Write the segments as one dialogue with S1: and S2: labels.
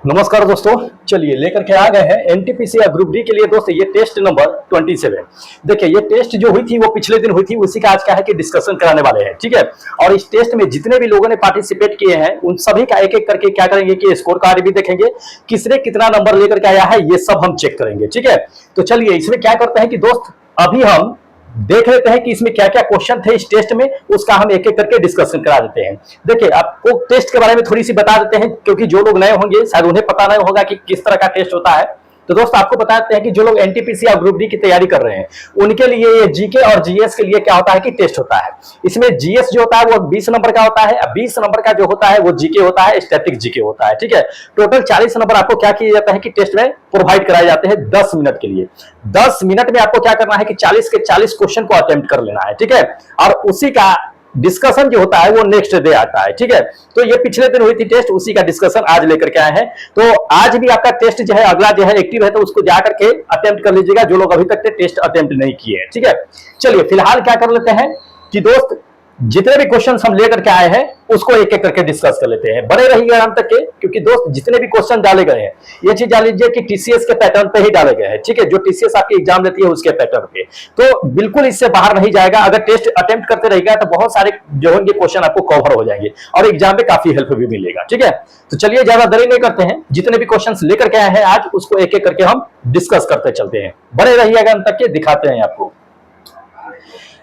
S1: नमस्कार दोस्तों, चलिए लेकर के आ गए हैं एनटीपीसी या ग्रुप डी के लिए दोस्तों ये टेस्ट नंबर 27। देखिए ये टेस्ट जो हुई थी वो पिछले दिन हुई थी, उसी का आज क्या है कि डिस्कशन कराने वाले हैं, ठीक है। और इस टेस्ट में जितने भी लोगों ने पार्टिसिपेट किए हैं उन सभी का एक एक करके क्या करेंगे कि स्कोर कार्ड भी देखेंगे, किसने कितना नंबर लेकर के आया है ये सब हम चेक करेंगे, ठीक है। तो चलिए इसमें क्या करते हैं कि दोस्त अभी हम देख लेते हैं कि इसमें क्या क्या क्वेश्चन थे इस टेस्ट में, उसका हम एक एक करके डिस्कशन करा देते हैं। देखिए आपको टेस्ट के बारे में थोड़ी सी बता देते हैं, क्योंकि जो लोग नए होंगे शायद उन्हें पता नहीं होगा कि किस तरह का टेस्ट होता है। तो दोस्त आपको बताते हैं कि जो लोग एनटीपीसी और ग्रुप डी की तैयारी कर रहे हैं उनके लिए ये जीके और जीएस के लिए क्या होता है कि टेस्ट होता है। इसमें जीएस जो होता है वो 20 नंबर का होता है, 20 नंबर का जो होता है वो जीके होता है, स्टैटिक जीके होता है, ठीक है। टोटल 40 नंबर आपको क्या किया जाता है कि टेस्ट में प्रोवाइड कराए जाते हैं 10 मिनट के लिए। 10 मिनट में आपको क्या करना है कि 40 के 40 क्वेश्चन को अटेम्प्ट कर लेना है, ठीक है। और उसी का डिस्कशन जो होता है वो नेक्स्ट डे आता है, ठीक है। तो ये पिछले दिन हुई थी टेस्ट, उसी का डिस्कशन आज लेकर के आए हैं। तो आज भी आपका टेस्ट जो है अगला जो है एक्टिव है, तो उसको जाकर के अटेम्प्ट कर लीजिएगा जो लोग अभी तक टेस्ट अटेम्प्ट नहीं किए हैं, ठीक है। चलिए फिलहाल क्या कर लेते हैं कि दोस्त जितने भी क्वेश्चन हम लेकर के आए हैं उसको एक एक करके डिस्कस कर लेते हैं। बने रहिएगा अंत तक के, क्योंकि दोस्त जितने भी क्वेश्चन डाले गए हैं ये चीज जान लीजिए कि टीसीएस के पैटर्न पे ही डाले गए हैं, ठीक है। जो टीसीएस आपकी एग्जाम लेती है उसके पैटर्न पे, तो बिल्कुल इससे बाहर नहीं जाएगा। अगर टेस्ट अटेम्प्ट करते रहेगा तो बहुत सारे जो होंगे क्वेश्चन आपको कवर हो जाएंगे और एग्जाम में काफी हेल्प भी मिलेगा, ठीक है। तो चलिए ज्यादा देरी नहीं करते हैं, जितने भी क्वेश्चन लेकर के आए हैं आज उसको एक एक करके हम डिस्कस करते चलते हैं। बने रहिएगा अंत तक के, दिखाते हैं आपको।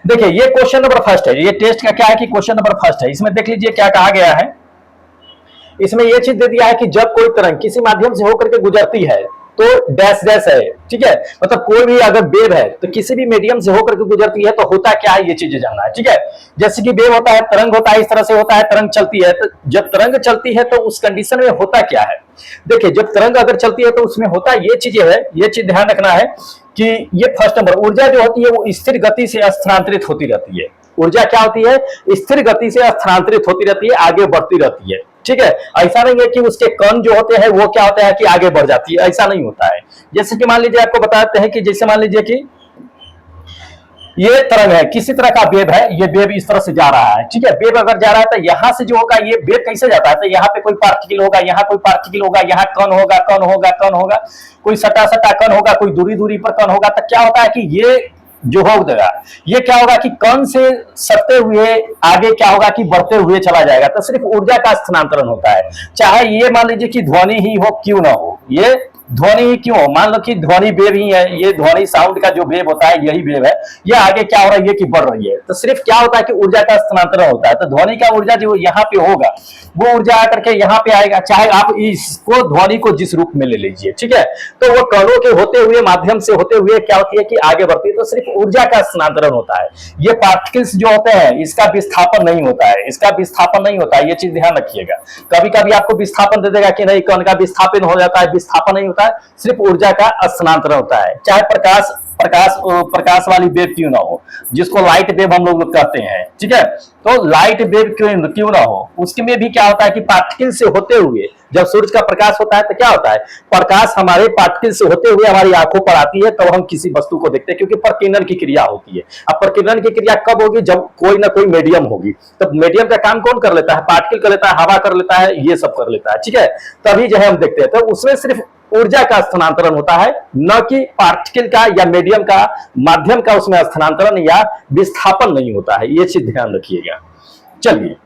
S1: देखिए ये क्वेश्चन नंबर फर्स्ट है, ये टेस्ट का क्या है कि क्वेश्चन नंबर फर्स्ट है। इसमें देख लीजिए क्या कहा गया है। इसमें यह चीज दे दिया है कि जब कोई तरंग किसी माध्यम से होकर के गुजरती है तो डैश डैश है, ठीक है। मतलब कोई भी अगर वेव है तो किसी भी मीडियम से होकर के गुजरती है तो होता क्या है ये चीजें जानना है, ठीक है। जैसे कि वेव होता है, तरंग होता है, इस तरह से होता है, तरंग चलती है। तो जब तरंग चलती है तो उस कंडीशन में होता क्या है। देखिए जब तरंग अगर चलती है तो उसमें होता ये चीजें है, ये चीज ध्यान रखना है कि ये फर्स्ट नंबर ऊर्जा जो होती है वो स्थिर गति से स्थानांतरित होती रहती है। ऊर्जा क्या होती है, स्थिर गति से स्थानांतरित होती रहती है, आगे बढ़ती रहती है, ठीक है। ऐसा नहीं है कि उसके कण जो होते हैं वो क्या होता है कि आगे बढ़ जाती है, ऐसा नहीं होता है। जैसे कि मान लीजिए आपको बताते हैं कि जैसे मान लीजिए कि ये तरंग है, किसी तरह का वेव है, ये वेव इस तरह से जा रहा है, ठीक है। वेव अगर जा रहा है तो यहां से जो होगा ये वेव कैसे जाता है, तो यहाँ पे कोई पार्टिकल होगा, यहाँ कोई पार्टिकल होगा, यहाँ कण होगा, कण होगा, कण होगा, कोई सटा सटा कण होगा, कोई दूरी दूरी पर कण होगा। तो क्या होता है कि ये जो होगा ये क्या होगा कि कण से सटते हुए आगे क्या होगा कि बढ़ते हुए चला जाएगा। तो सिर्फ ऊर्जा का स्थानांतरण होता है, चाहे ये मान लीजिए कि ध्वनि ही हो क्यों ना हो, ये ध्वनि ही क्यों हो, मान लो कि ध्वनि वेव ही है, ये ध्वनि साउंड का जो वेव होता है यही वेव है, ये आगे क्या हो रहा है ये कि बढ़ रही है। तो सिर्फ क्या होता है कि ऊर्जा का स्थानांतरण होता है। तो ध्वनि का ऊर्जा जो यहाँ पे होगा वो ऊर्जा आकर के यहाँ पे आएगा, चाहे आप इसको ध्वनि को जिस रूप में ले लीजिए, ठीक है। तो वो कणों के होते हुए माध्यम से होते हुए क्या होती है कि आगे बढ़ती है। तो सिर्फ ऊर्जा का स्थानांतरण होता है। ये पार्टिकल्स जो होते हैं इसका विस्थापन नहीं होता है, इसका विस्थापन नहीं होता है, ये चीज ध्यान रखिएगा। कभी कभी आपको विस्थापन दे देगा कि नहीं कण का विस्थापन हो जाता है, विस्थापन नहीं होता है, सिर्फ ऊर्जा का स्थानांतरण होता है। चाहे प्रकाश वाली वेव क्यों ना हो, जिसको लाइट वेव हम लोग कहते हैं, ठीक है। तो लाइट वेव क्यों ना हो, उसमें भी क्या होता है कि पार्टिकल से होते हुए जब सूरज का प्रकाश होता है तो क्या होता है, प्रकाश हमारे पार्टिकल से होते हुए हमारी आंखों पर आती है, तब हम किसी वस्तु को देखते हैं, क्योंकि प्रकीर्णन की क्रिया होती है। अब प्रकीर्णन की क्रिया कब होगी, जब कोई ना कोई मीडियम होगी। तो मीडियम का काम कौन कर लेता है, पार्टिकल कर लेता है, हवा कर लेता है, ये सब कर लेता है, ठीक है। तभी जो है हम देखते हैं, तो उसमें सिर्फ ऊर्जा का स्थानांतरण होता है, न कि पार्टिकल का या मीडियम का माध्यम का उसमें स्थानांतरण या विस्थापन नहीं होता है, ये चीज ध्यान रखिएगा। चलिए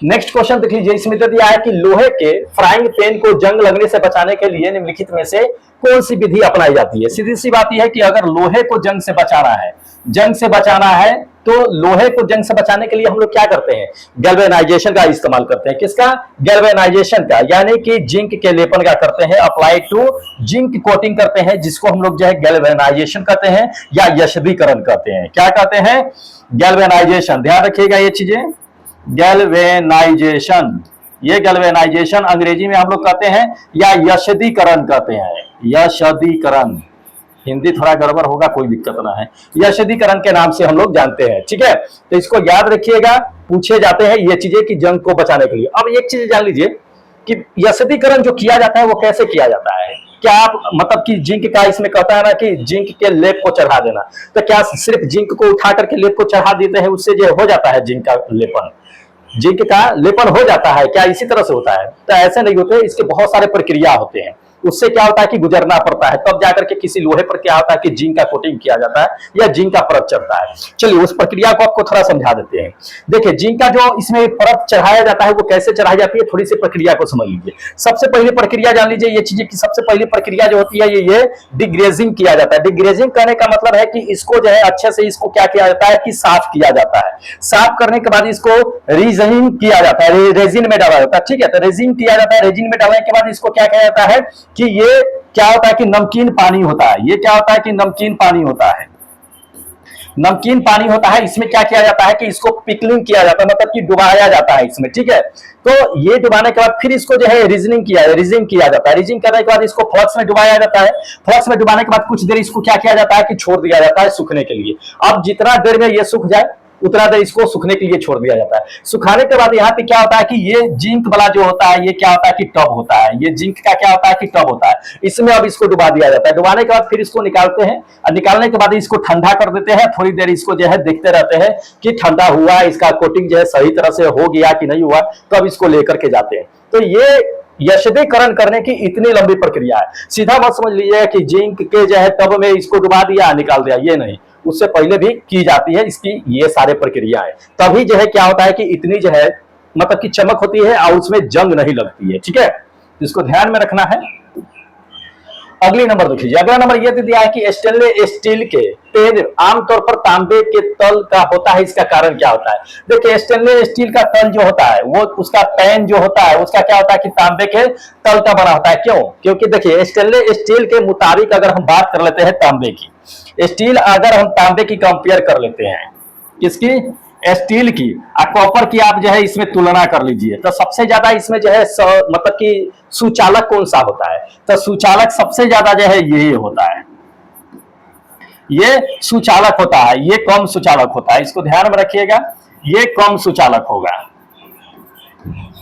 S1: नेक्स्ट क्वेश्चन देख लीजिए। इसमें तो दिया है कि लोहे के फ्राइंग पैन को जंग लगने से बचाने के लिए निम्नलिखित में से कौन सी विधि अपनाई जाती है। सीधी सी बात यह है कि अगर लोहे को जंग से बचाना है, जंग से बचाना है, तो लोहे को जंग से बचाने के लिए हम लोग क्या करते हैं, गैल्वेनाइजेशन का इस्तेमाल करते हैं। किसका, गैल्वेनाइजेशन का, यानी कि जिंक के लेपन का करते हैं, अप्लाई टू जिंक कोटिंग करते हैं, जिसको हम लोग जो है गैल्वेनाइजेशन कहते हैं या यशदीकरण कहते हैं। क्या कहते हैं, गैल्वेनाइजेशन, ध्यान रखिएगा ये चीजें। गैल्वेनाइजेशन, ये गैल्वेनाइजेशन अंग्रेजी में हम लोग कहते हैं या यशदीकरण कहते हैं, यशदीकरण। हिंदी थोड़ा गड़बड़ होगा, कोई दिक्कत ना है, यशदीकरण के नाम से हम लोग जानते हैं, ठीक है। तो इसको याद रखिएगा, पूछे जाते हैं ये चीजें कि जंग को बचाने के लिए। अब एक चीज जान लीजिए कि यशदीकरण जो किया जाता है वो कैसे किया जाता है। क्या आप मतलब कि जिंक का, इसमें कहता है ना कि जिंक के लेप को चढ़ा देना, तो क्या सिर्फ जिंक को उठा करके लेप को चढ़ा देते हैं उससे जो हो जाता है जिंक का लेपन, जिंक का लेपन हो जाता है क्या? इसी तरह से होता है? तो ऐसे नहीं होते, इसके बहुत सारे प्रक्रिया होते हैं, उससे क्या होता है कि गुजरना पड़ता है, तब जाकर के किसी लोहे पर क्या होता है कि जिंक का कोटिंग किया जाता है या जिंक का परत चढ़ता है। चलिए उस प्रक्रिया को आपको थोड़ा समझा देते हैं। देखिए जिंक का जो इसमें परत चढ़ाया जाता है वो कैसे चढ़ाई जाती है, थोड़ी सी प्रक्रिया को समझ लीजिए। सबसे पहली प्रक्रिया जान लीजिए, ये चीजें की सबसे पहली प्रक्रिया जो होती है ये डिग्रेजिंग किया जाता है। डिग्रेजिंग करने का मतलब है कि इसको जो है अच्छे से इसको क्या किया जाता है कि साफ किया जाता है। साफ करने के बाद इसको रीजनिंग किया जाता है, रेजिन में डाला जाता है, ठीक है। तो रेजिन किया जाता है, रेजिन में डालने के बाद इसको क्या किया जाता है कि ये क्या होता है कि नमकीन पानी होता है। ये क्या होता है कि नमकीन पानी होता है, नमकीन पानी होता है। इसमें क्या किया जाता है कि इसको पिकलिंग किया जाता है, मतलब कि डुबाया जाता है इसमें, ठीक है। तो ये डुबाने के बाद फिर इसको जो है रीजनिंग किया जाता है। रीजनिंग करने के बाद इसको फ्लक्स में डुबाया जाता है। फ्लक्स में डुबाने के बाद कुछ देर इसको क्या किया जाता है कि छोड़ दिया जाता है सूखने के लिए। अब जितना देर में ये सूख जाए उतना देर इसको सूखने के लिए छोड़ दिया जाता है। सुखाने के बाद यहाँ पे क्या होता है कि ये जिंक वाला जो होता है ये क्या होता है कि टब होता है। ये जिंक का क्या होता है कि टब होता है, इसमें अब इसको डुबा दिया जाता है। डुबाने के बाद फिर इसको निकालते हैं और निकालने के बाद इसको ठंडा कर देते हैं। थोड़ी देर इसको जो है देखते रहते हैं कि ठंडा हुआ, इसका कोटिंग जो है सही तरह से हो गया कि नहीं हुआ, तो अब इसको लेकर के जाते हैं। तो ये यशदीकरण करने की इतनी लंबी प्रक्रिया है। सीधा मत समझ लीजिए कि जिंक के जो है टब में इसको डुबा दिया निकाल दिया, ये नहीं, उससे पहले भी की जाती है इसकी ये सारे प्रक्रियाएं। तभी जो है क्या होता है कि इतनी जो है मतलब कि चमक होती है और उसमें जंग नहीं लगती है, ठीक है। इसको ध्यान में रखना है। अगली नंबर देखिए, अगला नंबर ये दिया है कि स्टेनलेस स्टील के पेन आमतौर पर तांबे के तल का होता है, इसका कारण क्या होता है? देखिए स्टेनलेस स्टील का तल जो होता है वो उसका पैन जो होता है उसका क्या होता है कि तांबे के तल का बना होता है। क्यों? क्योंकि देखिए स्टेनलेस स्टील के मुताबिक अगर हम बात कर लेते हैं तांबे की, स्टील अगर हम तांबे की कंपेयर कर लेते हैं, किसकी? स्टील की और कॉपर की आप जो है इसमें तुलना कर लीजिए, तो सबसे ज्यादा इसमें जो है मतलब कि सुचालक कौन सा होता है? तो सुचालक सबसे ज्यादा जो है ये होता है, ये सुचालक होता है, ये कम सुचालक होता है। इसको ध्यान में रखिएगा, ये कम सुचालक होगा,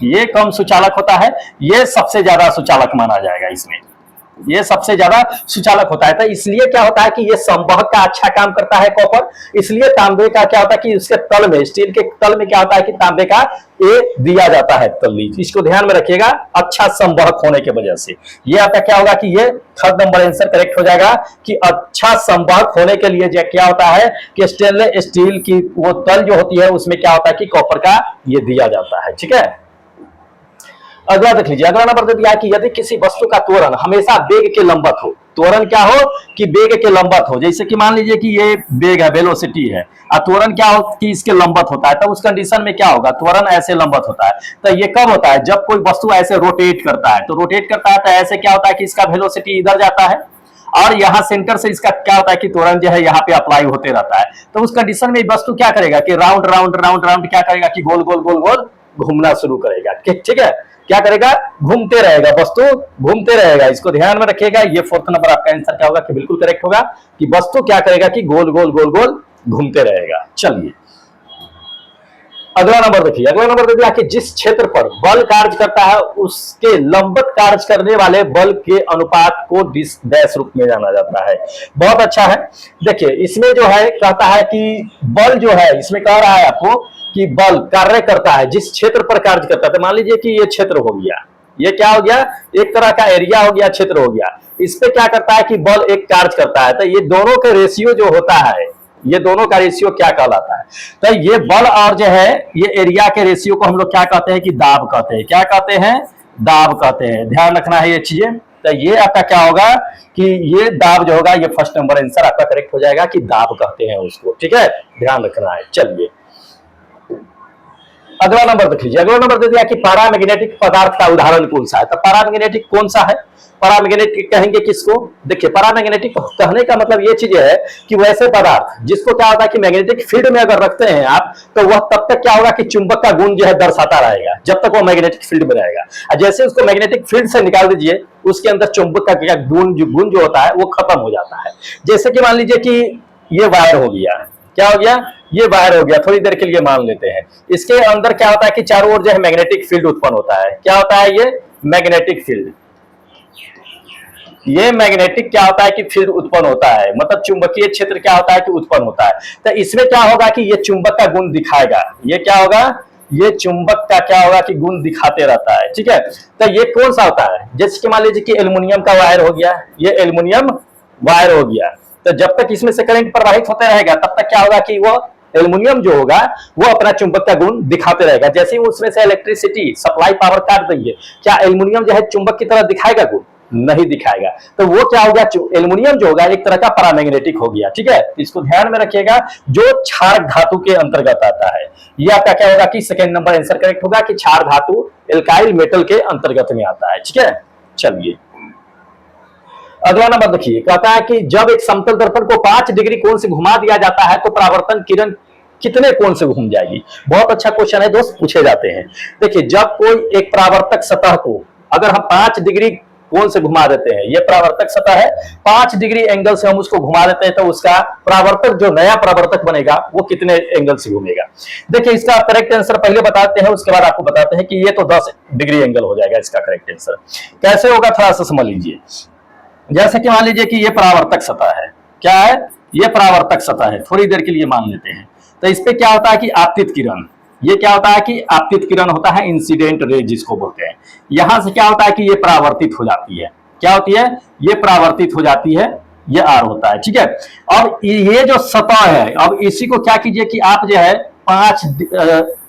S1: ये कम सुचालक होता है, ये सबसे ज्यादा सुचालक माना जाएगा इसमें, ये सबसे ज्यादा सुचालक होता है। तो इसलिए क्या होता है कि ये संवहक का अच्छा काम करता है कॉपर, इसलिए तांबे का क्या होता है कि उसके तल में, स्टील के तल में क्या होता है कि तांबे का ए दिया जाता है तल्ली। इसको ध्यान में रखिएगा, अच्छा संवहक होने की वजह से। ये आपका क्या होगा कि ये थर्ड नंबर आंसर करेक्ट हो जाएगा कि अच्छा संवहक होने के लिए क्या होता है कि स्टेनलेस स्टील की वो तल जो होती है उसमें क्या होता है कि कॉपर का ये दिया जाता है, ठीक है। अगला देख लीजिए, अगला नंबर दे दिया कि यदि किसी वस्तु का त्वरण हमेशा वेग के लंबवत हो, त्वरण क्या हो कि वेग के लंबवत हो, जैसे कि मान लीजिए कि ये वेग है, वेलोसिटी है, और त्वरण क्या हो कि इसके लंबवत होता है, तो उस कंडीशन में क्या होगा? त्वरण ऐसे लंबवत होता है। तो ये कब होता है? जब कोई वस्तु ऐसे रोटेट करता है, तो रोटेट करता है तो ऐसे क्या होता है कि इसका वेलोसिटी इधर जाता है और यहाँ सेंटर से इसका क्या होता है कि त्वरण जो है यहाँ पे अप्लाई होते रहता है। तो उस कंडीशन में वस्तु क्या करेगा कि राउंड राउंड राउंड राउंड क्या करेगा कि गोल गोल गोल गोल घूमना शुरू करेगा, ठीक है। क्या करेगा? घूमते रहेगा, वस्तु घूमते रहेगा। इसको ध्यान में रखिएगा, ये फोर्थ नंबर आपका आंसर क्या होगा कि बिल्कुल करेक्ट होगा कि वस्तु क्या करेगा कि गोल गोल गोल गोल घूमते रहेगा। चलिए अगला नंबर देखिए, अगला नंबर दे दिया कि जिस क्षेत्र पर बल कार्य करता है उसके लंबवत कार्य करने वाले बल के अनुपात को डैश रूप में जाना जाता है। बहुत अच्छा है। देखिए इसमें जो है कहता है कि बल जो है, इसमें कह रहा है आपको कि बल कार्य करता है जिस क्षेत्र पर कार्य करता है। तो मान लीजिए कि ये क्षेत्र हो गया, ये क्या हो गया? एक तरह का एरिया हो गया, क्षेत्र हो गया। इस पे क्या करता है कि बल एक कार्य करता है। तो ये दोनों का रेशियो जो होता है, ये दोनों का रेशियो क्या कहलाता है? तो ये बल और जो है ये एरिया के रेशियो को हम लोग क्या कहते हैं कि दाब कहते हैं। क्या कहते हैं? दाब कहते हैं। ध्यान रखना है ये चीजें। तो ये आपका क्या होगा कि ये दाब जो होगा, ये फर्स्ट नंबर आंसर आपका करेक्ट हो जाएगा कि दाब कहते हैं उसको, ठीक है। ध्यान रखना है। चलिए अगला नंबर देख लीजिए, अगला नंबर दे दिया कि पैरामैग्नेटिक पदार्थ का उदाहरण कौन सा है। तो पैरामैग्नेटिक कौन सा है? पैरामैग्नेटिक कहेंगे किसको? देखिए पैरामैग्नेटिक कहने का मतलब ये चीज है कि वैसे पदार्थ जिसको क्या होता है कि मैग्नेटिक फील्ड में अगर रखते हैं आप, तो वह तब तक क्या होगा कि चुंबक का गुण जो है दर्शाता रहेगा जब तक वो मैग्नेटिक फील्ड में रहेगा। और जैसे उसको मैग्नेटिक फील्ड से निकाल दीजिए, उसके अंदर चुंबक का गुण जो होता है वो खत्म हो जाता है। जैसे कि मान लीजिए कि ये वायर हो गया, क्या हो गया? ये वायर हो गया। थोड़ी देर के लिए मान लेते हैं, इसके अंदर क्या होता है कि चारों ओर जो है मैग्नेटिक फील्ड उत्पन्न होता है। क्या होता है? ये मैग्नेटिक फील्ड, ये मैग्नेटिक क्या होता है कि फील्ड उत्पन्न होता है, मतलब चुंबकीय क्षेत्र क्या होता है कि उत्पन्न होता है। तो इसमें क्या होगा कि ये चुंबक का गुण दिखाएगा। ये क्या होगा? ये चुंबक का क्या होगा कि गुण दिखाते रहता है, ठीक है। तो ये कौन सा होता है, जैसे कि मान लीजिए कि एल्युमिनियम का वायर हो गया, ये एल्युमिनियम वायर हो गया, तो जब तक इसमें से करंट प्रवाहित होता रहेगा तब तक क्या होगा कि वो एल्युमिनियम जो होगा वो अपना चुंबक का गुण दिखाते रहेगा। जैसे ही उसमें से इलेक्ट्रिसिटी सप्लाई पावर काट देंगे, क्या एल्युमिनियम जो है चुंबक की तरह दिखाएगा गुण? नहीं दिखाएगा। तो वो क्या हो गया, एल्युमिनियम जो होगा एक तरह का पैरामैग्नेटिक हो गया, ठीक है। इसको ध्यान में रखिएगा, जो क्षारक धातु के अंतर्गत आता है। ये आपका क्या होगा कि सेकंड नंबर आंसर करेक्ट होगा कि क्षार धातु एल्काइल मेटल के अंतर्गत में आता है, ठीक है। चलिए अगला नंबर देखिए, कहता है कि जब एक समतल दर्पण को 5 डिग्री कोण से घुमा दिया जाता है तो परावर्तन किरण कितने कोण से घूम जाएगी? बहुत अच्छा क्वेश्चन है दोस्त, पूछे जाते हैं। देखिए जब कोई एक परावर्तक सतह को अगर हम 5 डिग्री कोण से घुमा देते हैं, ये परावर्तक सतह है, 5 डिग्री एंगल से हम उसको घुमा देते हैं तो उसका परावर्तक जो नया परावर्तक बनेगा वो कितने एंगल से घूमेगा? देखिए इसका करेक्ट आंसर पहले बताते हैं, उसके बाद आपको बताते हैं कि ये तो 10 डिग्री एंगल हो जाएगा इसका करेक्ट आंसर। कैसे होगा थोड़ा सा समझ लीजिए। जैसे कि मान लीजिए कि ये परावर्तक सतह है, क्या है, ये परावर्तक सतह है, थोड़ी देर के लिए मान लेते हैं। तो इस पे क्या होता है कि आपतित किरण, ये क्या होता है कि आपतित किरण होता है, इंसिडेंट रे जिसको बोलते हैं। यहां से क्या होता है कि ये परावर्तित हो जाती है, क्या होती है, ये परावर्तित हो जाती है, ये आर होता है, ठीक है। अब ये जो सतह है, अब इसी को क्या कीजिए कि आप जो है 5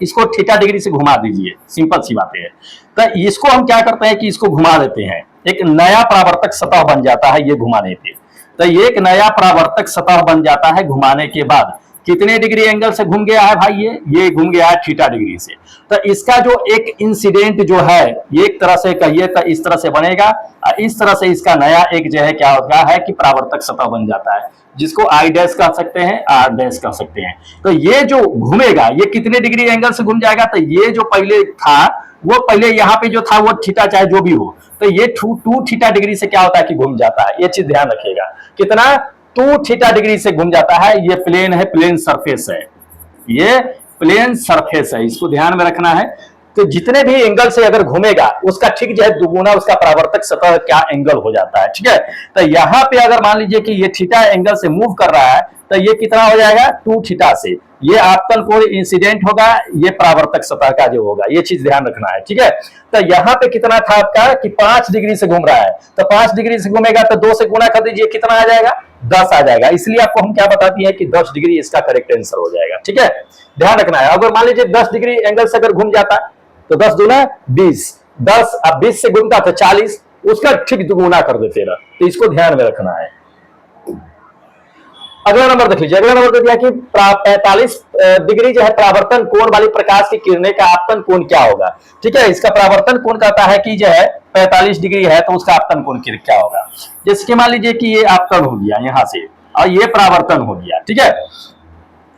S1: इसको थीटा डिग्री से घुमा दीजिए, सिंपल सी बात है। तो इसको हम क्या करते हैं कि इसको घुमा देते हैं, एक नया परावर्तक सतह बन जाता है ये घुमाने पे। तो ये एक नया परावर्तक सतह बन जाता है घुमाने के बाद। कितने डिग्री एंगल से घूम गया है भाई, ये घूम गया है थीटा डिग्री से। तो इसका जो एक इंसिडेंट जो है ये एक तरह से कहिए तो इस तरह से बनेगा, और इस तरह से इसका नया एक जो है क्या होता है कि परावर्तक सतह बन जाता है, जिसको आई डैश कह सकते हैं, आर डैश कह सकते हैं। तो ये जो घूमेगा ये कितने डिग्री एंगल से घूम जाएगा? तो ये जो पहले था वो पहले यहाँ पे जो था वो थीटा चाहे जो भी हो, तो ये 2 थीटा डिग्री से क्या होता है कि घूम जाता है। ये चीज ध्यान रखिएगा, कितना 2 थीटा डिग्री से घूम जाता है। ये प्लेन है, प्लेन सरफेस है, ये प्लेन सरफेस है, इसको ध्यान में रखना है। तो जितने भी एंगल से अगर घूमेगा उसका ठीक जो है दुगुना उसका परावर्तक सतह क्या एंगल हो जाता है, ठीक है। तो यहाँ पे अगर मान लीजिए कि ये थीटा एंगल से मूव कर रहा है तो ये कितना हो जाएगा 2 थीटा से, ये आपतन कोण इंसिडेंट होगा, ये परावर्तक सतह का जो होगा, ये चीज ध्यान रखना है, ठीक है। तो यहाँ पे कितना था आपका कि 5 डिग्री से घूम रहा है, तो 5 डिग्री से घूमेगा तो 2 से गुणा कर दीजिए, कितना आ जाएगा 10 आ जाएगा। इसलिए आपको हम क्या बताती है कि 10 डिग्री इसका करेक्ट आंसर हो जाएगा, ठीक है। ध्यान रखना है, अगर मान लीजिए 10 डिग्री एंगल से अगर घूम जाता तो 10 दूना 20, 10 अब 20 से घूमता तो 40, उसका ठीक दुगुना कर देते ना, तो इसको ध्यान में रखना है। अगला नंबर देख लीजिए, अगला नंबर दे दिया कि 45 डिग्री जो है परावर्तन कोण वाली प्रकाश की किरणें का आपतन कोण क्या होगा, ठीक है। इसका परावर्तन कोण कहता है कि जो है 45 डिग्री है तो उसका आपतन कोण क्या होगा। जैसे कि मान लीजिए कि ये आपतन हो गया यहां से और ये परावर्तन हो गया, ठीक है।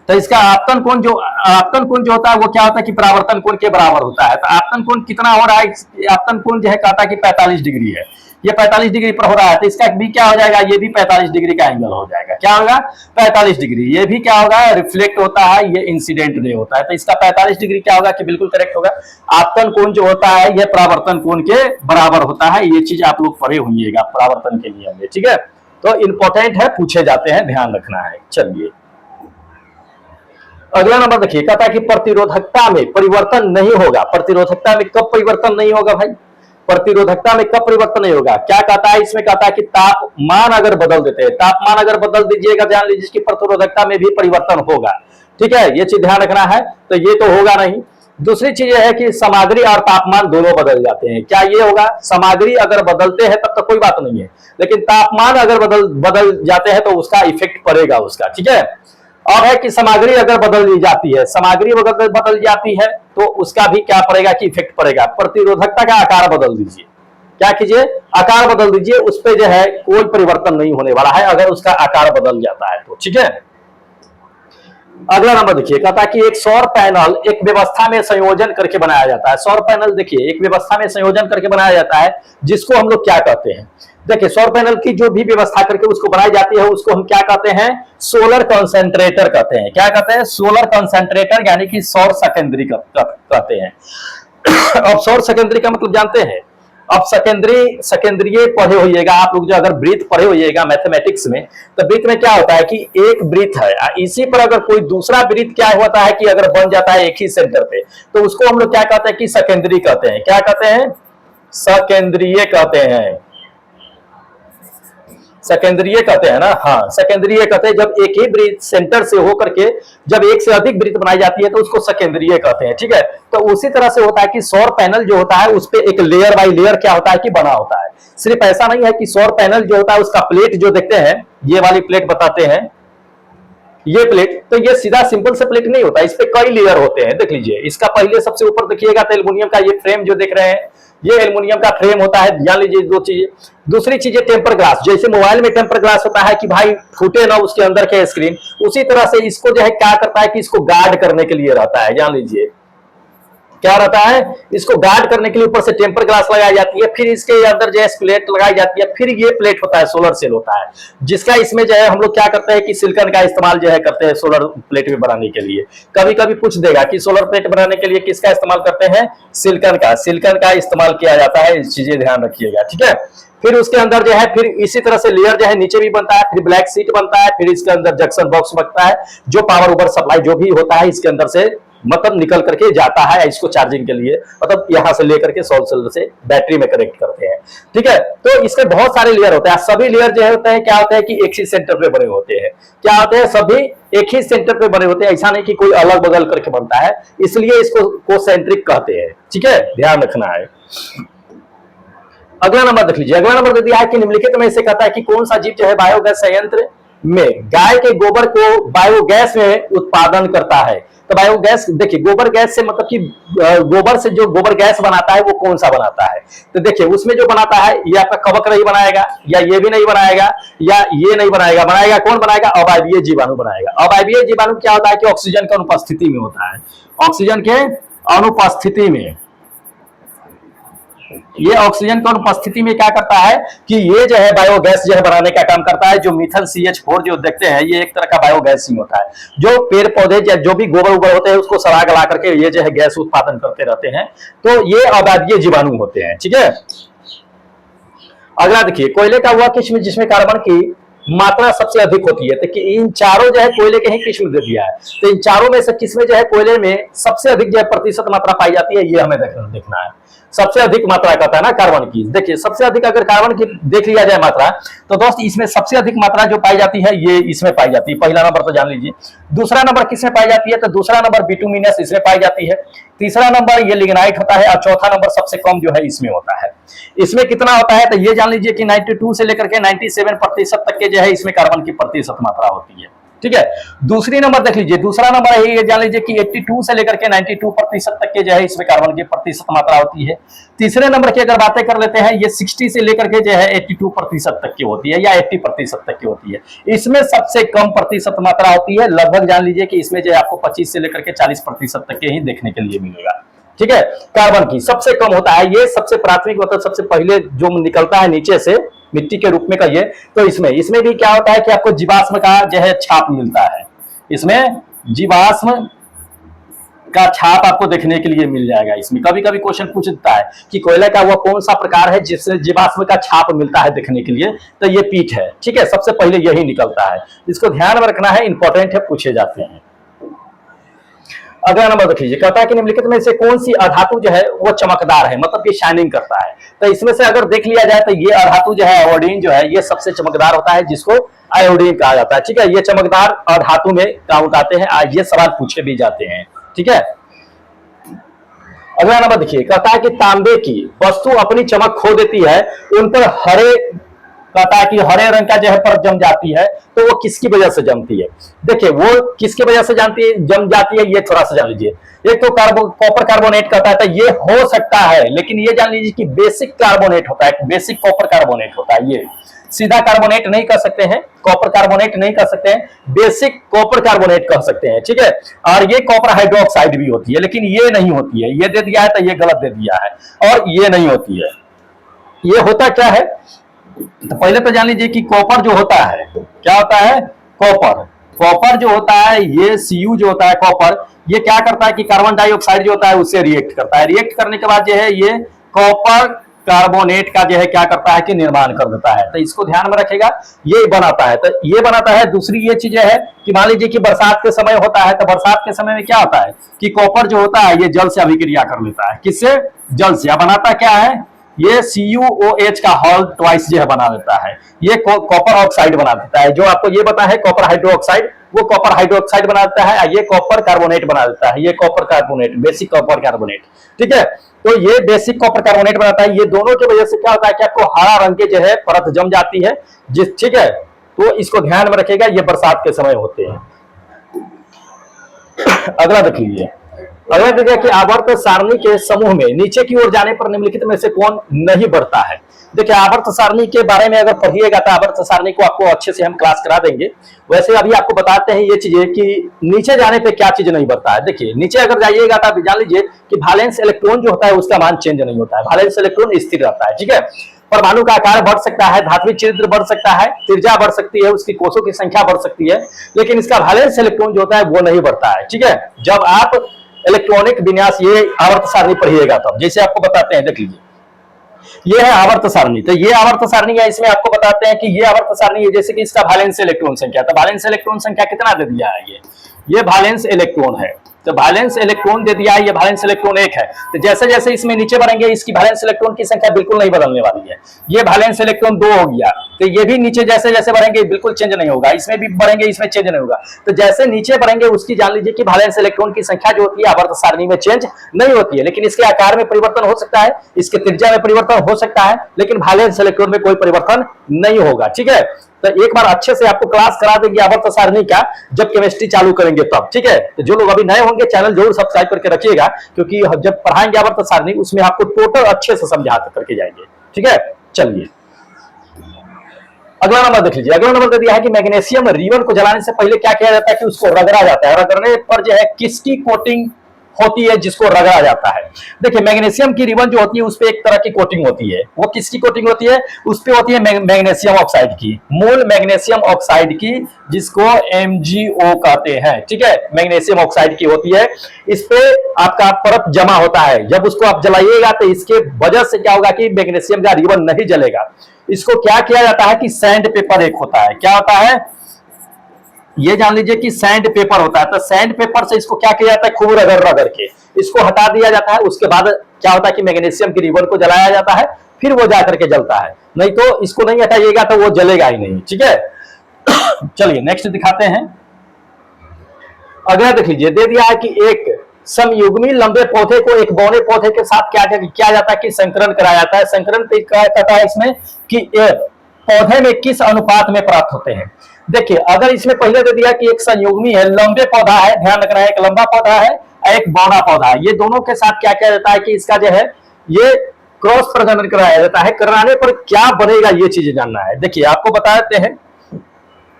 S1: तो इसका आपतन कोण जो होता है वो क्या होता है कि परावर्तन कोण के बराबर होता है। तो आपतन कोण कितना हो रहा है, आपतन कोण जो है कहता है कि 45 डिग्री है, ये 45 डिग्री पर हो रहा है, तो इसका भी क्या हो जाएगा, ये भी 45 डिग्री का एंगल हो जाएगा, क्या होगा 45 डिग्री। ये भी क्या होगा, रिफ्लेक्ट होता है, ये इंसिडेंट रे होता है, तो इसका 45 डिग्री क्या होगा कि बिल्कुल करेक्ट होगा। आपतन कोण जो होता है ये परावर्तन कोण के बराबर होता है, ये चीज आप लोग पढ़े होंगे परावर्तन के नियम में, ठीक है। तो इंपॉर्टेंट है, पूछे जाते हैं, ध्यान रखना है। चलिए अगला नंबर देखिए, कहता है कि प्रतिरोधकता में परिवर्तन नहीं होगा। प्रतिरोधकता में कब परिवर्तन नहीं होगा भाई, प्रतिरोधकता में कब परिवर्तन नहीं होगा, क्या कहता है इसमें, कहता है कि तापमान अगर बदल देते हैं, तापमान अगर बदल दीजिएगा ध्यान लीजिए कि प्रतिरोधकता में भी परिवर्तन होगा, ठीक है, ये चीज ध्यान रखना है। तो ये तो होगा नहीं। दूसरी चीज है कि सामग्री और तापमान दोनों बदल जाते हैं, क्या ये होगा, सामग्री अगर बदलते हैं तब तो कोई बात नहीं है, लेकिन तापमान अगर बदल जाते हैं तो उसका इफेक्ट पड़ेगा उसका, ठीक है। और है कि सामग्री अगर बदल जाती है, सामग्री बदल जाती है तो उसका भी क्या पड़ेगा कि इफेक्ट पड़ेगा। प्रतिरोधकता का आकार बदल दीजिए, क्या कीजिए, आकार बदल दीजिए, उस पर जो है कोई परिवर्तन नहीं होने वाला है अगर उसका आकार बदल जाता है तो, ठीक है। अगला नंबर देखिए, कहता है कि एक सौर पैनल एक व्यवस्था में संयोजन करके बनाया जाता है। सौर पैनल देखिए एक व्यवस्था में संयोजन करके बनाया जाता है, जिसको हम लोग क्या कहते हैं, देखिए सौर पैनल की जो भी व्यवस्था करके उसको बनाई जाती है उसको हम क्या कहते हैं, सोलर कंसंट्रेटर कहते हैं। क्या कहते हैं, सोलर कंसंट्रेटर, यानी कि सौर संकेंद्री कहते हैं। अब सौर संकेंद्री का मतलब जानते हैं, अब सेकेंडरी पढ़े होइएगा आप लोग, जो अगर ब्रीथ पढ़े होइएगा मैथमेटिक्स में, तो ब्रीथ में क्या होता है कि एक ब्रीथ है, इसी पर अगर कोई दूसरा ब्रीथ क्या होता है कि अगर बन जाता है एक ही सेंटर पे, तो उसको हम लोग क्या कहते हैं कि सेकेंडरी कहते हैं। क्या कहते हैं? सेकेंडरीय कहते हैं। सेकेंडरीय कहते हैं ना, हाँ सेकेंडरीय कहते हैं। जब एक ही ब्रीथ सेंटर से होकर के जब एक से अधिक ब्रीथ बनाई जाती है तो उसको सेकेंडरीय कहते हैं, ठीक है। तो उसी तरह से होता है कि सौर पैनल जो होता है उस पर एक लेयर बाय लेयर क्या होता है कि बना होता है। सिर्फ ऐसा नहीं है कि सौर पैनल जो होता है उसका प्लेट जो देखते हैं, ये वाली प्लेट बताते हैं, ये प्लेट, तो ये सीधा सिंपल से प्लेट नहीं होता, इस पे कई लेयर होते हैं। देख लीजिए, इसका पहले सबसे ऊपर देखिएगा तो एल्युमिनियम का ये फ्रेम जो देख रहे हैं, ये एल्युमिनियम का फ्रेम होता है, जान लीजिए दो चीजें। दूसरी चीज है टेम्पर ग्लास, जैसे मोबाइल में टेम्पर ग्लास होता है कि भाई फूटे ना उसके अंदर के स्क्रीन, उसी तरह से इसको जो है क्या करता है कि इसको गार्ड करने के लिए रहता है। जान लीजिए क्या रहता है, इसको गार्ड करने के लिए ऊपर से टेम्पर ग्लास लगाई जाती है, फिर इसके अंदर जो है प्लेट लगाई जाती है, फिर ये प्लेट होता है सोलर सेल होता है, जिसका इसमें जो है हम लोग क्या करते हैं कि सिलिकॉन का इस्तेमाल जो है करते हैं सोलर प्लेट में बनाने के लिए। कभी कभी पूछ देगा कि सोलर प्लेट बनाने के लिए किसका इस्तेमाल करते हैं? सिलिकॉन का इस्तेमाल किया जाता है, इस चीजें ध्यान रखिएगा, ठीक है। फिर उसके अंदर जो है फिर इसी तरह से लेयर जो है नीचे भी बनता है, फिर ब्लैक सीट बनता है, फिर इसके अंदर जंक्शन बॉक्स बनता है, जो पावर ओवर सप्लाई जो भी होता है इसके अंदर से मतलब निकल करके जाता है इसको चार्जिंग के लिए, मतलब यहां से लेकर के सोलर सेल से बैटरी में कनेक्ट करते हैं, ठीक है। तो इसके बहुत सारे लेयर होते हैं, सभी लेयर जो होते हैं क्या होते हैं कि एक ही सेंटर पे बने होते हैं। क्या होते हैं? सभी एक ही सेंटर पे बने होते हैं, ऐसा नहीं कि कोई अलग बगल करके बनता है, इसलिए इसको कोसेंट्रिक कहते हैं, ठीक है, ध्यान रखना है। अगला नंबर देख लीजिए, अगला नंबर दे दिया है कि निम्नलिखित में से कहता है कि कौन सा जीव जो है बायोगैस संयंत्र में गाय के गोबर को बायोगैस में उत्पादन करता है। तो बायोगैस देखिए, गोबर गैस से मतलब कि गोबर से जो गोबर गैस बनाता है वो कौन सा बनाता है? तो देखिए उसमें जो बनाता है ये आपका कवक नहीं बनाएगा, या ये भी नहीं बनाएगा, या ये नहीं बनाएगा, बनाएगा कौन बनाएगा? अवायवीय जीवाणु बनाएगा। अवायवीय जीवाणु क्या होता है कि ऑक्सीजन की अनुपस्थिति में होता है, ऑक्सीजन के अनुपस्थिति में, ये ऑक्सीजन की अनुपस्थिति में क्या करता है कि ये जो है बायोगैस जो है बनाने का काम करता है। जो मीथेन CH4 जो देखते हैं ये एक तरह का बायोगैस ही होता है, जो पेड़ पौधे या जो भी गोबर उबर होते हैं उसको सड़ा गला करके ये जो है गैस उत्पादन करते रहते हैं, तो ये अवायवीय जीवाणु होते हैं, ठीक है। अगला देखिए, कोयले का हुआ किस्म जिसमें कार्बन की मात्रा सबसे अधिक होती है, तो कि इन चारों जो है कोयले के ही किस्म दे दिया है, तो इन चारों में से किसमें जो है कोयले में सबसे अधिक जो है प्रतिशत मात्रा पाई जाती है, ये हमें देखना है। सबसे अधिक मात्रा कहता है ना कार्बन की। देखिए सबसे अधिक अगर कार्बन की देख लिया जाए मात्रा, तो दोस्त इसमें सबसे अधिक मात्रा जो पाई जाती है ये इसमें पाई जाती है। पहला नंबर तो जान लीजिए। दूसरा नंबर किसमें पाई जाती है? तो दूसरा नंबर बिटुमिनस इसमें पाई जाती है। तीसरा नंबर ये लिग्नाइट होता है, और चौथा नंबर सबसे कम जो है इसमें होता है। इसमें कितना होता है? तो ये जान लीजिए कि 92 से लेकर के 97% तक के जो है इसमें कार्बन की प्रतिशत मात्रा होती है, ठीक है। दूसरी नंबर देख लीजिए, दूसरा नंबर है ये जान लीजिए कि 82 से लेकर के 92% तक के जो है इसमें कार्बन की प्रतिशत मात्रा होती है। तीसरे नंबर की अगर बातें कर लेते हैं, ये 60 से लेकर के जो है 82% तक की होती है, या 80% तक की होती है। इसमें सबसे कम प्रतिशत मात्रा होती है, लगभग जान लीजिए कि इसमें जो है आपको 25 से लेकर के 40% तक के ही देखने के लिए मिलेगा, ठीक है। कार्बन की सबसे कम होता है, ये सबसे प्राथमिक मतलब सबसे पहले जो निकलता है नीचे से मिट्टी के रूप में कहिए, तो इसमें भी क्या होता है कि आपको जीवाश्म का जो है छाप मिलता है। इसमें जीवाश्म का छाप आपको देखने के लिए मिल जाएगा। इसमें कभी कभी क्वेश्चन पूछता है कि कोयले का वो कौन सा प्रकार है जिससे जीवाश्म का छाप मिलता है देखने के लिए, तो ये पीट है, ठीक है। सबसे पहले यही निकलता है, इसको ध्यान में रखना है, इंपॉर्टेंट है, पूछे जाते हैं। अगला नंबर देख लीजिए, कहता है कि निम्नलिखित में से कौन सी अधातु जो है वो चमकदार है, मतलब ये शाइनिंग करता है। तो इसमें से अगर देख लिया जाए तो ये अधातु जो है आयोडीन जो है ये सबसे चमकदार होता है, जिसको आयोडीन कहा जाता है, ठीक है। ये चमकदार अधातु में काउंट आते हैं, ये सवाल पूछे भी जाते हैं, ठीक है। अगला नंबर देखिए, कहता है कि तांबे की वस्तु अपनी चमक खो देती है, उन पर हरे कहता है कि हरे रंग का जो है परत जम जाती है, तो वो किसकी वजह से जमती है? देखिए वो किसकी वजह से जम जाती है, ये थोड़ा सा जान लीजिए। एक तो कॉपर कार्बोनेट कहता है, तो ये हो सकता है, लेकिन ये जान लीजिए कि बेसिक कार्बोनेट होता है, बेसिक कॉपर कार्बोनेट होता है। ये सीधा कार्बोनेट नहीं कह सकते हैं, कॉपर कार्बोनेट नहीं कह सकते हैं, बेसिक कॉपर कार्बोनेट कह सकते हैं, ठीक है। और ये कॉपर हाइड्रोक्साइड भी होती है, लेकिन ये नहीं होती है। ये दे दिया है तो ये गलत दे दिया है, और ये नहीं होती है। ये होता क्या है? तो पहले तो जान लीजिए कि कॉपर जो होता है, क्या होता है? कॉपर जो होता है, ये Cu जो होता है कॉपर, ये क्या करता है कि कार्बन डाइऑक्साइड जो होता है उससे रिएक्ट करता है। रिएक्ट करने के बाद जो है ये कॉपर कार्बोनेट का जो है क्या करता है कि निर्माण कर देता है। तो इसको ध्यान में रखेगा, ये बनाता है। तो ये बनाता है। दूसरी ये चीजें है कि मान लीजिए कि बरसात के समय होता है, तो बरसात के समय में क्या होता है कि कॉपर जो होता है ये जल से अभिक्रिया कर लेता है। किससे? जल से। बनाता क्या है? ये CuOH का हॉल ट्वाइस जो है बना देता है, ये कॉपर ऑक्साइड बना देता है। जो आपको ये पता है कॉपर हाइड्रोक्साइड, वो कॉपर हाइड्रोक्साइड बना देता है। ये कॉपर कार्बोनेट बना देता है, ये copper carbonate, basic copper carbonate. ठीक है, तो ये बेसिक कॉपर कार्बोनेट बनाता है। ये दोनों की वजह से क्या होता है कि आपको हरा रंग के जो है परत जम जाती है जिस, ठीक है, तो इसको ध्यान में रखेगा, ये बरसात के समय होते हैं। अगला देख लीजिए। अगला देखिए कि आवर्त सारणी के समूह में नीचे की ओर जाने पर निम्नलिखित में से कौन नहीं बढ़ता है। देखिए आवर्त सारणी के बारे में अगर पढ़िएगा तो आवर्त सारणी को आपको अच्छे से हम क्लास करा देंगे। वैसे अभी आपको बताते हैं ये चीजें कि नीचे जाने पे क्या चीज नहीं बढ़ता है। देखिए नीचे अगर जाइएगा तो आप जान लीजिए कि वैलेंस इलेक्ट्रॉन जो होता है उसका मान चेंज नहीं होता है, वैलेंस इलेक्ट्रॉन स्थिर रहता है। ठीक है, परमाणु का आकार बढ़ सकता है, धात्विक छिद्र बढ़ सकता है, त्रिज्या बढ़ सकती है, उसकी कोषों की संख्या बढ़ सकती है, लेकिन इसका वैलेंस इलेक्ट्रॉन जो होता है वो नहीं बढ़ता है। ठीक है, जब आप इलेक्ट्रॉनिक विन्यास ये आवर्त सारणी पढ़िएगा तब, जैसे आपको बताते हैं, देख लीजिए ये है आवर्त सारणी। तो ये आवर्त सारणी है, इसमें आपको बताते हैं कि ये आवर्त सारणी है, जैसे कि इसका वैलेंस इलेक्ट्रॉन संख्या, तो वैलेंस इलेक्ट्रॉन संख्या कितना दे दिया है, ये वैलेंस इलेक्ट्रॉन है। तो वैलेंस इलेक्ट्रॉन दे दिया है, ये वैलेंस इलेक्ट्रॉन 1 है। तो जैसे जैसे इसमें नीचे बढ़ेंगे इसकी वैलेंस इलेक्ट्रॉन की संख्या बिल्कुल नहीं बदलने वाली है। ये वैलेंस इलेक्ट्रॉन 2 हो गया, तो ये भी नीचे जैसे जैसे बढ़ेंगे बिल्कुल चेंज नहीं होगा, इसमें भी बढ़ेंगे इसमें चेंज नहीं होगा। तो जैसे नीचे बढ़ेंगे उसकी जान लीजिए कि वैलेंस इलेक्ट्रॉन की संख्या जो होती है आवर्त सारणी में चेंज नहीं होती है, लेकिन इसके आकार में परिवर्तन हो सकता है, इसके त्रिज्या में परिवर्तन हो सकता है, लेकिन वैलेंस इलेक्ट्रॉन में कोई परिवर्तन नहीं होगा। ठीक है, तो एक बार अच्छे से आपको क्लास करा देंगे आवर्त सारणी का जब केमिस्ट्री चालू करेंगे तब। ठीक है, तो जो लोग अभी नए होंगे चैनल जरूर सब्सक्राइब करके रखिएगा, क्योंकि जब पढ़ाएंगे आवर्त सारणी उसमें आपको टोटल अच्छे से समझा करके जाएंगे। ठीक है, चलिए अगला नंबर देख लीजिए। अगला नंबर दे दिया है कि मैग्नीशियम रिबन को जलाने से पहले क्या किया जाता है कि उसको रगड़ा जाता है। रगड़ने पर जो है किसकी कोटिंग होती है जिसको रगड़ा जाता है। देखिए मैग्नीशियम की रिबन जो होती है उस पे एक तरह की कोटिंग होती है, वो किसकी कोटिंग होती है? उस पे होती है मैग्नीशियम ऑक्साइड की, मूल मैग्नीशियम ऑक्साइड की, जिसको MgO कहते हैं। ठीक है, मैग्नीशियम ऑक्साइड की होती है। इस पे आपका परत जमा होता है, जब उसको आप जलाइएगा तो इसके वजह से क्या होगा कि मैग्नीशियम का रिबन नहीं जलेगा। इसको क्या किया जाता है कि सैंड पेपर एक होता है, क्या होता है ये जान लीजिए कि सैंड पेपर होता है। तो सैंड पेपर से इसको क्या किया जाता है, खूब रगड़ रगड़ के इसको हटा दिया जाता है। उसके बाद क्या होता है कि मैग्नीशियम की रिबन को जलाया जाता है, फिर वो जाकर के जलता है, नहीं तो इसको नहीं हटाइएगा तो वो जलेगा ही नहीं। ठीक है, चलिए नेक्स्ट दिखाते हैं। अगला देख लीजिए, दे दिया है कि एक समयुग्मी लंबे पौधे को एक बौने पौधे के साथ क्या किया जाता है कि संकरण कराया जाता है। संकरण कहता है इसमें कि पौधे में किस अनुपात में प्राप्त होते हैं। देखिए अगर इसमें पहले दे दिया कि एक संयुग्मी है, लंबे पौधा है, ध्यान रखना है, एक लंबा पौधा है एक बौना पौधा है, ये दोनों के साथ क्या किया जाता है कि इसका जो है ये क्रॉस प्रजनन कराया जाता है। कराने पर क्या बनेगा ये चीज जानना है। देखिए आपको बता देते हैं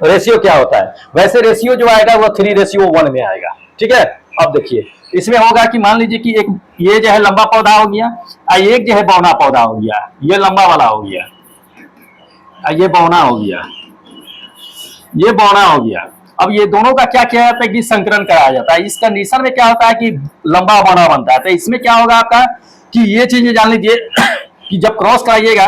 S1: रेशियो क्या होता है। वैसे रेशियो जो आएगा वो 3:1 में आएगा। ठीक है, अब देखिए इसमें होगा कि मान लीजिए कि एक ये जो है लंबा पौधा हो गया, एक जो है बौना पौधा हो गया, ये लंबा वाला हो गया, ये बौना हो गया, ये बौना हो गया। अब ये दोनों का क्या किया जाता है कि संकरण कराया जाता है। इस कंडीशन में क्या होता है कि लंबा बौना बनता है। तो इसमें क्या होगा आपका कि ये चीज जान लीजिए कि जब क्रॉस कराइएगा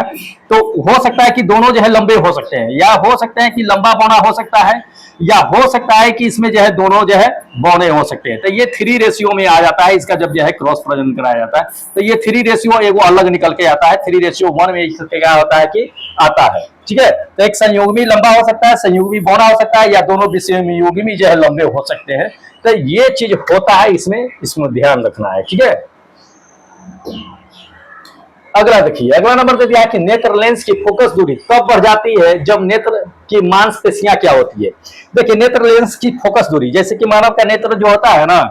S1: तो हो सकता है कि दोनों जो है लंबे हो सकते हैं, या हो सकते हैं कि लंबा बौना हो सकता है, या हो सकता है कि इसमें जो है दोनों जो है बौने हो सकते हैं। तो ये 3 में आ जाता है इसका जब जो है क्रॉस प्रजनन कराया जाता है। तो ये 3 एगो अलग निकल के आता है, 3:1 में क्या होता है कि आता है। ठीक है, तो एक संयुग्मी लंबा हो सकता है, संयुग्मी बौना हो सकता है, या दोनों विषमयुग्मी जो है लंबे हो सकते हैं। तो ये चीज होता है इसमें ध्यान रखना है। ठीक है, अगला देखिए, अगला नंबर दे दिया है कि नेत्र लेंस की फोकस दूरी तब बढ़ जाती है जब नेत्र की मांसपेशियां क्या होती है। देखिए नेत्र लेंस की फोकस दूरी, जैसे कि मानव का नेत्र जो होता है ना,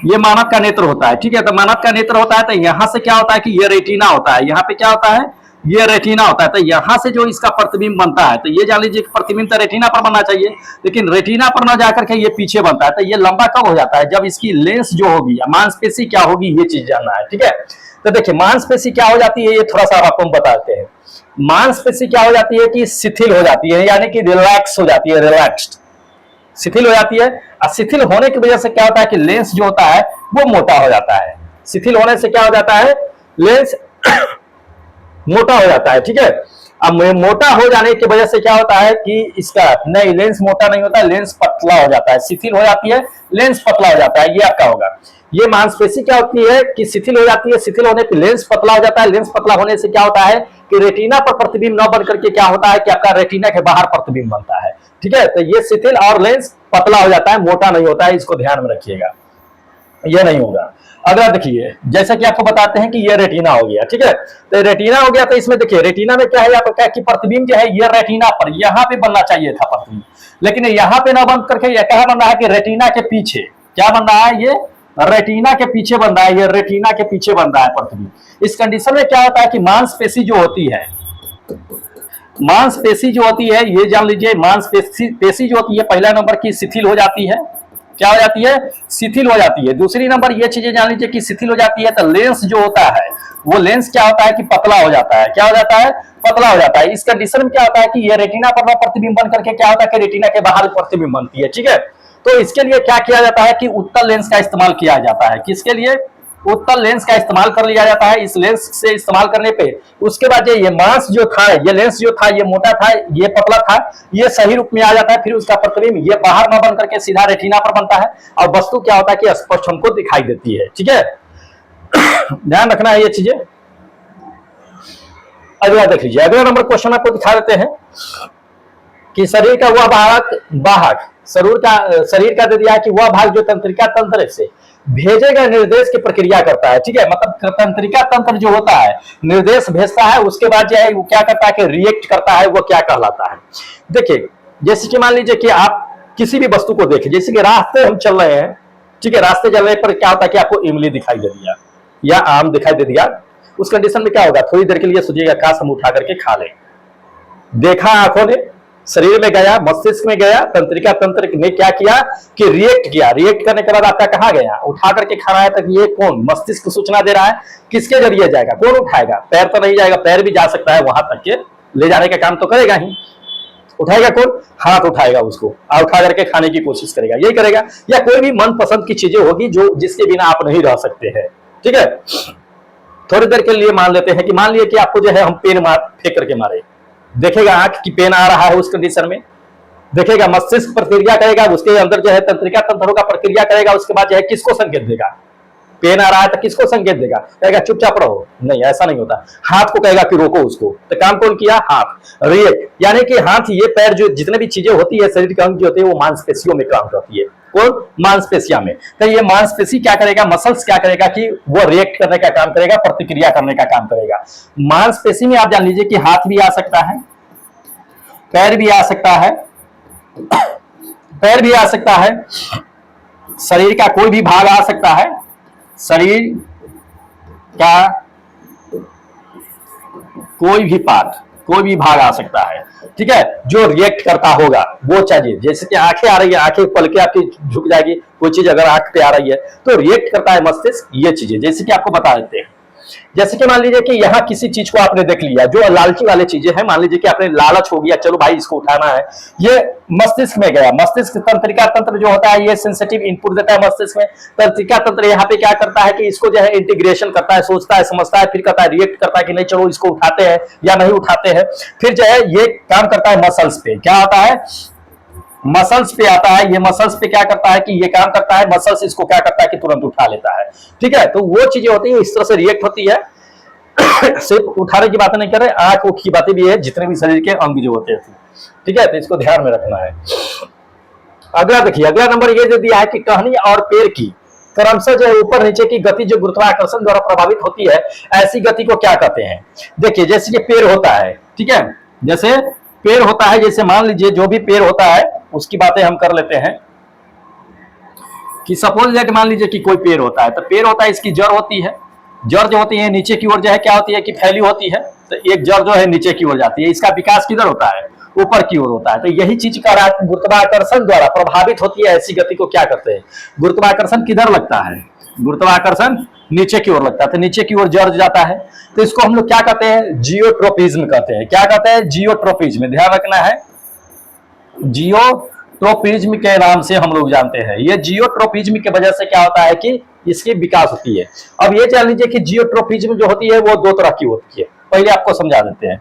S1: ये मानव का नेत्र होता है। ठीक है, तो मानव का नेत्र होता है तो यहां से क्या होता है कि ये रेटिना होता है, यहाँ पे क्या होता है ये रेटिना होता है। तो यहां से जो इसका प्रतिबिंब बनता है, तो ये जान लीजिए प्रतिबिंब तो रेटिना पर बनना चाहिए, लेकिन रेटिना पर ना जाकर के ये पीछे बनता है। तो ये लंबा कब हो जाता है, जब इसकी लेंस जो होगी या मांसपेशी क्या होगी ये चीज जानना है। ठीक है, तो देखिए मांसपेशी क्या हो जाती है ये थोड़ा सा आपको बताते हैं। मांसपेशी क्या हो जाती है कि शिथिल हो जाती है, यानी कि रिलैक्स हो जाती है, रिलैक्स्ड शिथिल हो जाती है। और शिथिल होने की वजह से क्या होता है कि लेंस जो होता है वो मोटा हो जाता है। शिथिल होने से क्या हो जाता है, लेंस मोटा हो जाता है। ठीक है, अब मोटा हो जाने की वजह से क्या होता है कि इसका नहीं, लेंस मोटा नहीं होता, लेंस पतला हो जाता है, शिथिल हो जाती है, लेंस पतला हो जाता है, ये आपका होगा। ये मांसपेशी क्या होती है कि शिथिल हो जाती है, शिथिल होने पर लेंस पतला हो जाता है, लेंस पतला होने से क्या होता है कि रेटिना पर प्रतिबिंब न बन करके क्या होता है कि आपका रेटिना के बाहर प्रतिबिंब बनता है। ठीक है, तो ये शिथिल और लेंस पतला हो जाता है, मोटा नहीं होता है, इसको ध्यान में रखिएगा, ये नहीं होगा। अगला देखिए, जैसा कि आपको बताते हैं कि ये रेटिना हो गया। ठीक है, तो रेटिना हो गया, तो इसमें देखिए रेटिना में क्या है, आपको क्या कि प्रतिबिंब जो है ये रेटिना पर यहाँ पे बनना चाहिए था प्रतिबिंब, लेकिन यहाँ पे ना बन करके ये क्या बन रहा है कि रेटिना के पीछे क्या बन रहा है, ये रेटिना के पीछे बन रहा है, ये रेटिना के पीछे बन रहा है प्रतिबिंब। इस कंडीशन में क्या होता है कि मांसपेशी जो होती है, मांसपेशी जो होती है, ये जान लीजिए मांसपेशी जो होती है पहला नंबर की शिथिल हो जाती है, क्या हो जाती है, शिथिल हो जाती है। दूसरी नंबर ये चीजें जान लीजिए कि शिथिल हो जाती है, तो लेंस जो होता है वो लेंस क्या होता है कि पतला हो जाता है, क्या हो जाता है, पतला हो जाता है। इस कंडीशन में क्या होता है कि ये रेटिना पर प्रतिबिंब बन करके क्या होता है कि रेटिना के बाहर प्रतिबिंब बनती है। ठीक है, तो इसके लिए क्या किया जाता है कि उत्तल लेंस का इस्तेमाल किया जाता है, किसके लिए, उत्तल लेंस का इस्तेमाल कर लिया जाता है। इस लेंस से इस्तेमाल करने पे उसके बाद ये मांस जो था, ये लेंस जो था ये मोटा था, ये पतला था, ये सही रूप में आ जाता है, फिर उसका प्रतिबिंब ये बाहर न बन करके सीधा रेटिना पर बनता है और वस्तु क्या होता है कि स्पष्ट हमको दिखाई देती है। ठीक है, ध्यान रखना है ये चीजें। अगला देख लीजिए, अगला नंबर क्वेश्चन आपको दिखा देते हैं कि शरीर का वह वाहक शरीर का दे दिया है कि वह भाग जो तंत्रिका तंत्र से भेजे गए निर्देश की प्रक्रिया करता है। ठीक है, मतलब तंत्रिका तंत्र जो होता है निर्देश भेजता है, उसके बाद जो है वो क्या करता है कि रिएक्ट करता है, वो क्या कहलाता है। देखिए, जैसे कि मान लीजिए कि आप किसी भी वस्तु को देखें, जैसे कि रास्ते हम चल रहे हैं, ठीक है, रास्ते चलने पर क्या होता है कि आपको इमली दिखाई दे दिया या आम दिखाई दे दिया, उस कंडीशन में क्या होगा, थोड़ी देर के लिए सोचिएगा काश हम उठा करके खा लें। देखा आंखों ने, शरीर में गया, मस्तिष्क में गया, तंत्रिका तंत्र ने क्या किया कि रिएक्ट किया, रिएक्ट करने के बाद आपका कहां गया, उठा करके खाना है, तक ये कौन, मस्तिष्क सूचना दे रहा है, किसके जरिए जाएगा, कौन उठाएगा, पैर तो नहीं जाएगा, पैर भी जा सकता है वहां तक के ले जाने का काम तो करेगा ही, उठाएगा कौन, हाथ उठाएगा उसको और उठा करके खाने की कोशिश करेगा, यही करेगा। या कोई भी मनपसंद की चीजें होगी जो जिसके बिना आप नहीं रह सकते हैं। ठीक है, थोड़ी देर के लिए मान लेते हैं कि मान लिए कि आपको जो है हम पेन फेंक करके मारे, देखेगा आंख की पेन आ रहा है, उस कंडीशन में देखेगा, मस्तिष्क प्रक्रिया करेगा, उसके अंदर जो है तंत्रिका तंत्रों का प्रक्रिया करेगा, उसके बाद जो है किसको संकेत देगा, पेन आ रहा है तो किसको संकेत देगा, कहेगा चुपचाप रहो, नहीं ऐसा नहीं होता, हाथ को कहेगा कि रोको उसको, तो काम कौन किया, हाथ, रिएक्ट, यानी कि हाथ, ये पैर, जो जितने भी चीजें होती है शरीर के अंग जो होते हैं वो मांसपेशियों में काम करती है, कौन, मांसपेशिया में। तो ये मांसपेशी क्या करेगा, मसल्स क्या करेगा कि वो रिएक्ट करने का काम करेगा, प्रतिक्रिया करने का काम करेगा। मांसपेशी में आप जान लीजिए कि हाथ भी आ सकता है, पैर भी आ सकता है, पैर भी आ सकता है, शरीर का कोई भी भाग आ सकता है, शरीर का कोई भी पार्ट, कोई भी भाग आ सकता है। ठीक है, जो रिएक्ट करता होगा वो चाहिए, जैसे कि आंखें आ रही है, आंखें पल के आपकी झुक जाएगी, कोई चीज अगर आंख पे आ रही है तो रिएक्ट करता है मस्तिष्क, ये चीजें जैसे कि आपको बता देते हैं। जैसे कि मान लीजिए कि यहाँ किसी चीज को आपने देख लिया, जो लालची वाले चीजें हैं, मान लीजिए कि आपने लालच हो गया, चलो भाई इसको उठाना है, ये मस्तिष्क में गया, मस्तिष्क तंत्रिका तंत्र जो होता है ये सेंसिटिव इनपुट देता है मस्तिष्क में, तंत्रिका तंत्र यहाँ पे क्या करता है कि इसको जो है इंटीग्रेशन करता है, सोचता है, समझता है, फिर करता है, रिएक्ट करता है कि नहीं चलो इसको उठाते हैं या नहीं उठाते हैं, फिर जो है ये काम करता है मसल्स पे, क्या होता है, मसल्स पे आता है, ये मसल्स पे क्या करता है कि ये काम करता है, मसल्स इसको क्या करता है कि तुरंत उठा लेता है। ठीक है, तो वो चीजें होती है, इस तरह से रिएक्ट होती है। सिर्फ उठाने की बातें नहीं कर रहे, आंख की बातें भी है, जितने भी शरीर के अंग जो होते हैं। ठीक है, तो इसको ध्यान में रखना है। अगला देखिए, अगला नंबर ये दे दिया है कि टहनी और पैर की क्रमशः जो है ऊपर नीचे की गति जो गुरुत्वाकर्षण द्वारा प्रभावित होती है, ऐसी गति को क्या कहते हैं। देखिए, जैसे कि पैर होता है, ठीक है, जैसे पैर होता है, जैसे मान लीजिए जो भी पैर होता है उसकी बातें हम कर लेते हैं कि सपोज दैट मान लीजिए कि कोई पैर होता है, तो पैर होता है, इसकी जड़ होती है, जड़ जो होती है नीचे की ओर जो है क्या होती है कि फैली होती है, तो एक जड़ जो है नीचे की ओर जाती है, इसका विकास किधर होता है, ऊपर की ओर होता है। तो यही चीज का गुरुत्वाकर्षण द्वारा प्रभावित होती है, ऐसी गति को क्या कहते हैं। गुरुत्वाकर्षण किधर लगता है, गुरुत्वाकर्षण नीचे की ओर लगता है, तो नीचे की ओर जड़ जाता है, तो इसको हम लोग क्या कहते हैं, जियोट्रोपिज्म कहते हैं। क्या कहते हैं, जियोट्रोपिज्म, ध्यान रखना है, जियोट्रोपिज्म जियोट्रोपिज्म के नाम से हम लोग जानते हैं। ये जियोट्रोपिज्म की वजह से क्या होता है कि इसकी विकास होती है। अब ये जान लीजिए कि जियोट्रोपिज्म जो होती है वो दो तरह की होती है, पहले आपको समझा देते हैं।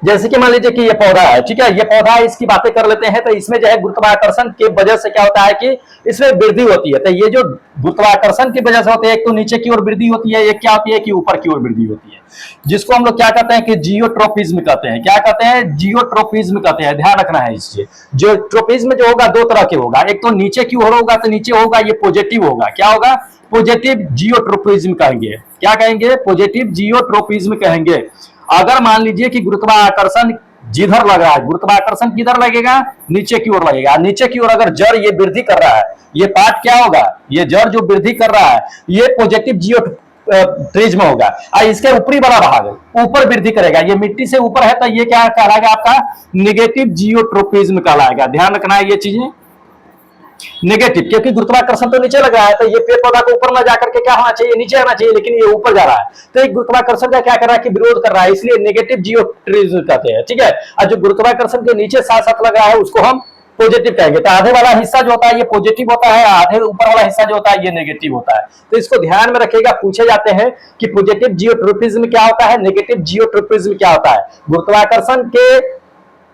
S1: जैसे कि मान लीजिए कि ये पौधा है, ठीक है, ये पौधा है, इसकी बातें कर लेते हैं। तो इसमें जो है गुरुत्वाकर्षण की वजह से क्या होता है कि इसमें वृद्धि होती है। तो ये जो गुरुत्वाकर्षण की वजह से होती है, एक तो नीचे की ओर वृद्धि होती है, एक क्या होती है कि ऊपर की ओर वृद्धि होती है, जिसको हम लोग क्या कहते हैं कि जियोट्रोपिज्म कहते हैं। क्या कहते हैं? जियोट्रोपिज्म कहते हैं। ध्यान रखना है इससे। जियोट्रोपिज्म जो होगा दो तरह के होगा, एक तो नीचे की ओर होगा, तो नीचे होगा ये पॉजिटिव होगा। क्या होगा? पॉजिटिव जियोट्रोपिज्म कहेंगे। क्या कहेंगे? पॉजिटिव जियोट्रोपिज्म कहेंगे। अगर मान लीजिए कि गुरुत्वाकर्षण जिधर लग रहा है, गुरुत्वाकर्षण किधर लगेगा? नीचे की ओर लगेगा। नीचे की ओर अगर जड़ ये वृद्धि कर रहा है, ये पार्ट क्या होगा? ये जड़ जो वृद्धि कर रहा है ये पॉजिटिव जियोट्रिज्म होगा। और इसके ऊपरी वाला भाग ऊपर वृद्धि करेगा, ये मिट्टी से ऊपर है, तो ये क्या कहलाएगा? आपका नेगेटिव जियोट्रोपिज्म कहलाएगा। ध्यान रखना है ये चीजें, नेगेटिव, क्योंकि गुरुत्वाकर्षण तो नीचे लग रहा है, तो ये पेड़ पौधा को ऊपर ना जाकर के क्या होना चाहिए? नीचे आना चाहिए, लेकिन ये ऊपर जा रहा है। तो एक गुरुत्वाकर्षण का क्या कर रहा है कि विरोध कर रहा है, इसलिए नेगेटिव जियोट्रिज्म कहते हैं। ठीक है, और जो गुरुत्वाकर्षण के नीचे साथ साथ लग रहा है उसको हम पॉजिटिव कहेंगे। तो आधे वाला हिस्सा जो होता है ये पॉजिटिव होता है, आधे ऊपर वाला हिस्सा जो होता है ये नेगेटिव होता है। तो इसको ध्यान में रखिएगा, पूछे जाते हैं कि पॉजिटिव जियोट्रोपिज्म क्या होता है, नेगेटिव जियोट्रोपिज्म क्या होता है।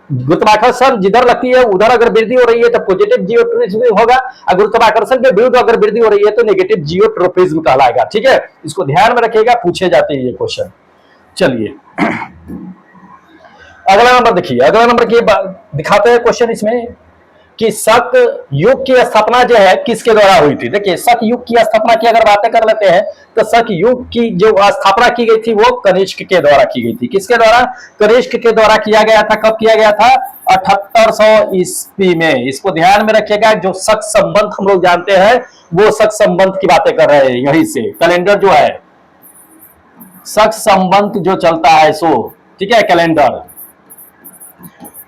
S1: गुरुत्वाकर्षण जिधर लगती है उधर अगर वृद्धि हो रही है तो पॉजिटिव जियोट्रोपिज्म होगा, और गुरुत्वाकर्षण के विरुद्ध अगर वृद्धि हो रही है तो नेगेटिव जियोट्रोपिज्म कहलाएगा। ठीक है, इसको ध्यान में रखिएगा, पूछे जाते हैं ये क्वेश्चन। चलिए अगला नंबर देखिए, अगला नंबर की दिखाते हैं क्वेश्चन इसमें कि शक युग की स्थापना जो है किसके द्वारा हुई थी। देखिए शक युग की स्थापना की अगर बातें कर लेते हैं तो शक युग की जो स्थापना की गई थी वो कनिष्क के द्वारा की गई थी। किसके द्वारा? कनिष्क के द्वारा किया गया था। कब किया गया था? 7800 ईस्वी में। इसको ध्यान में रखिएगा। जो शक संबंध हम लोग जानते हैं वो शक संबंध की बातें कर रहे हैं यहीं से। कैलेंडर जो है शक संबंध जो चलता है सो, ठीक है, कैलेंडर,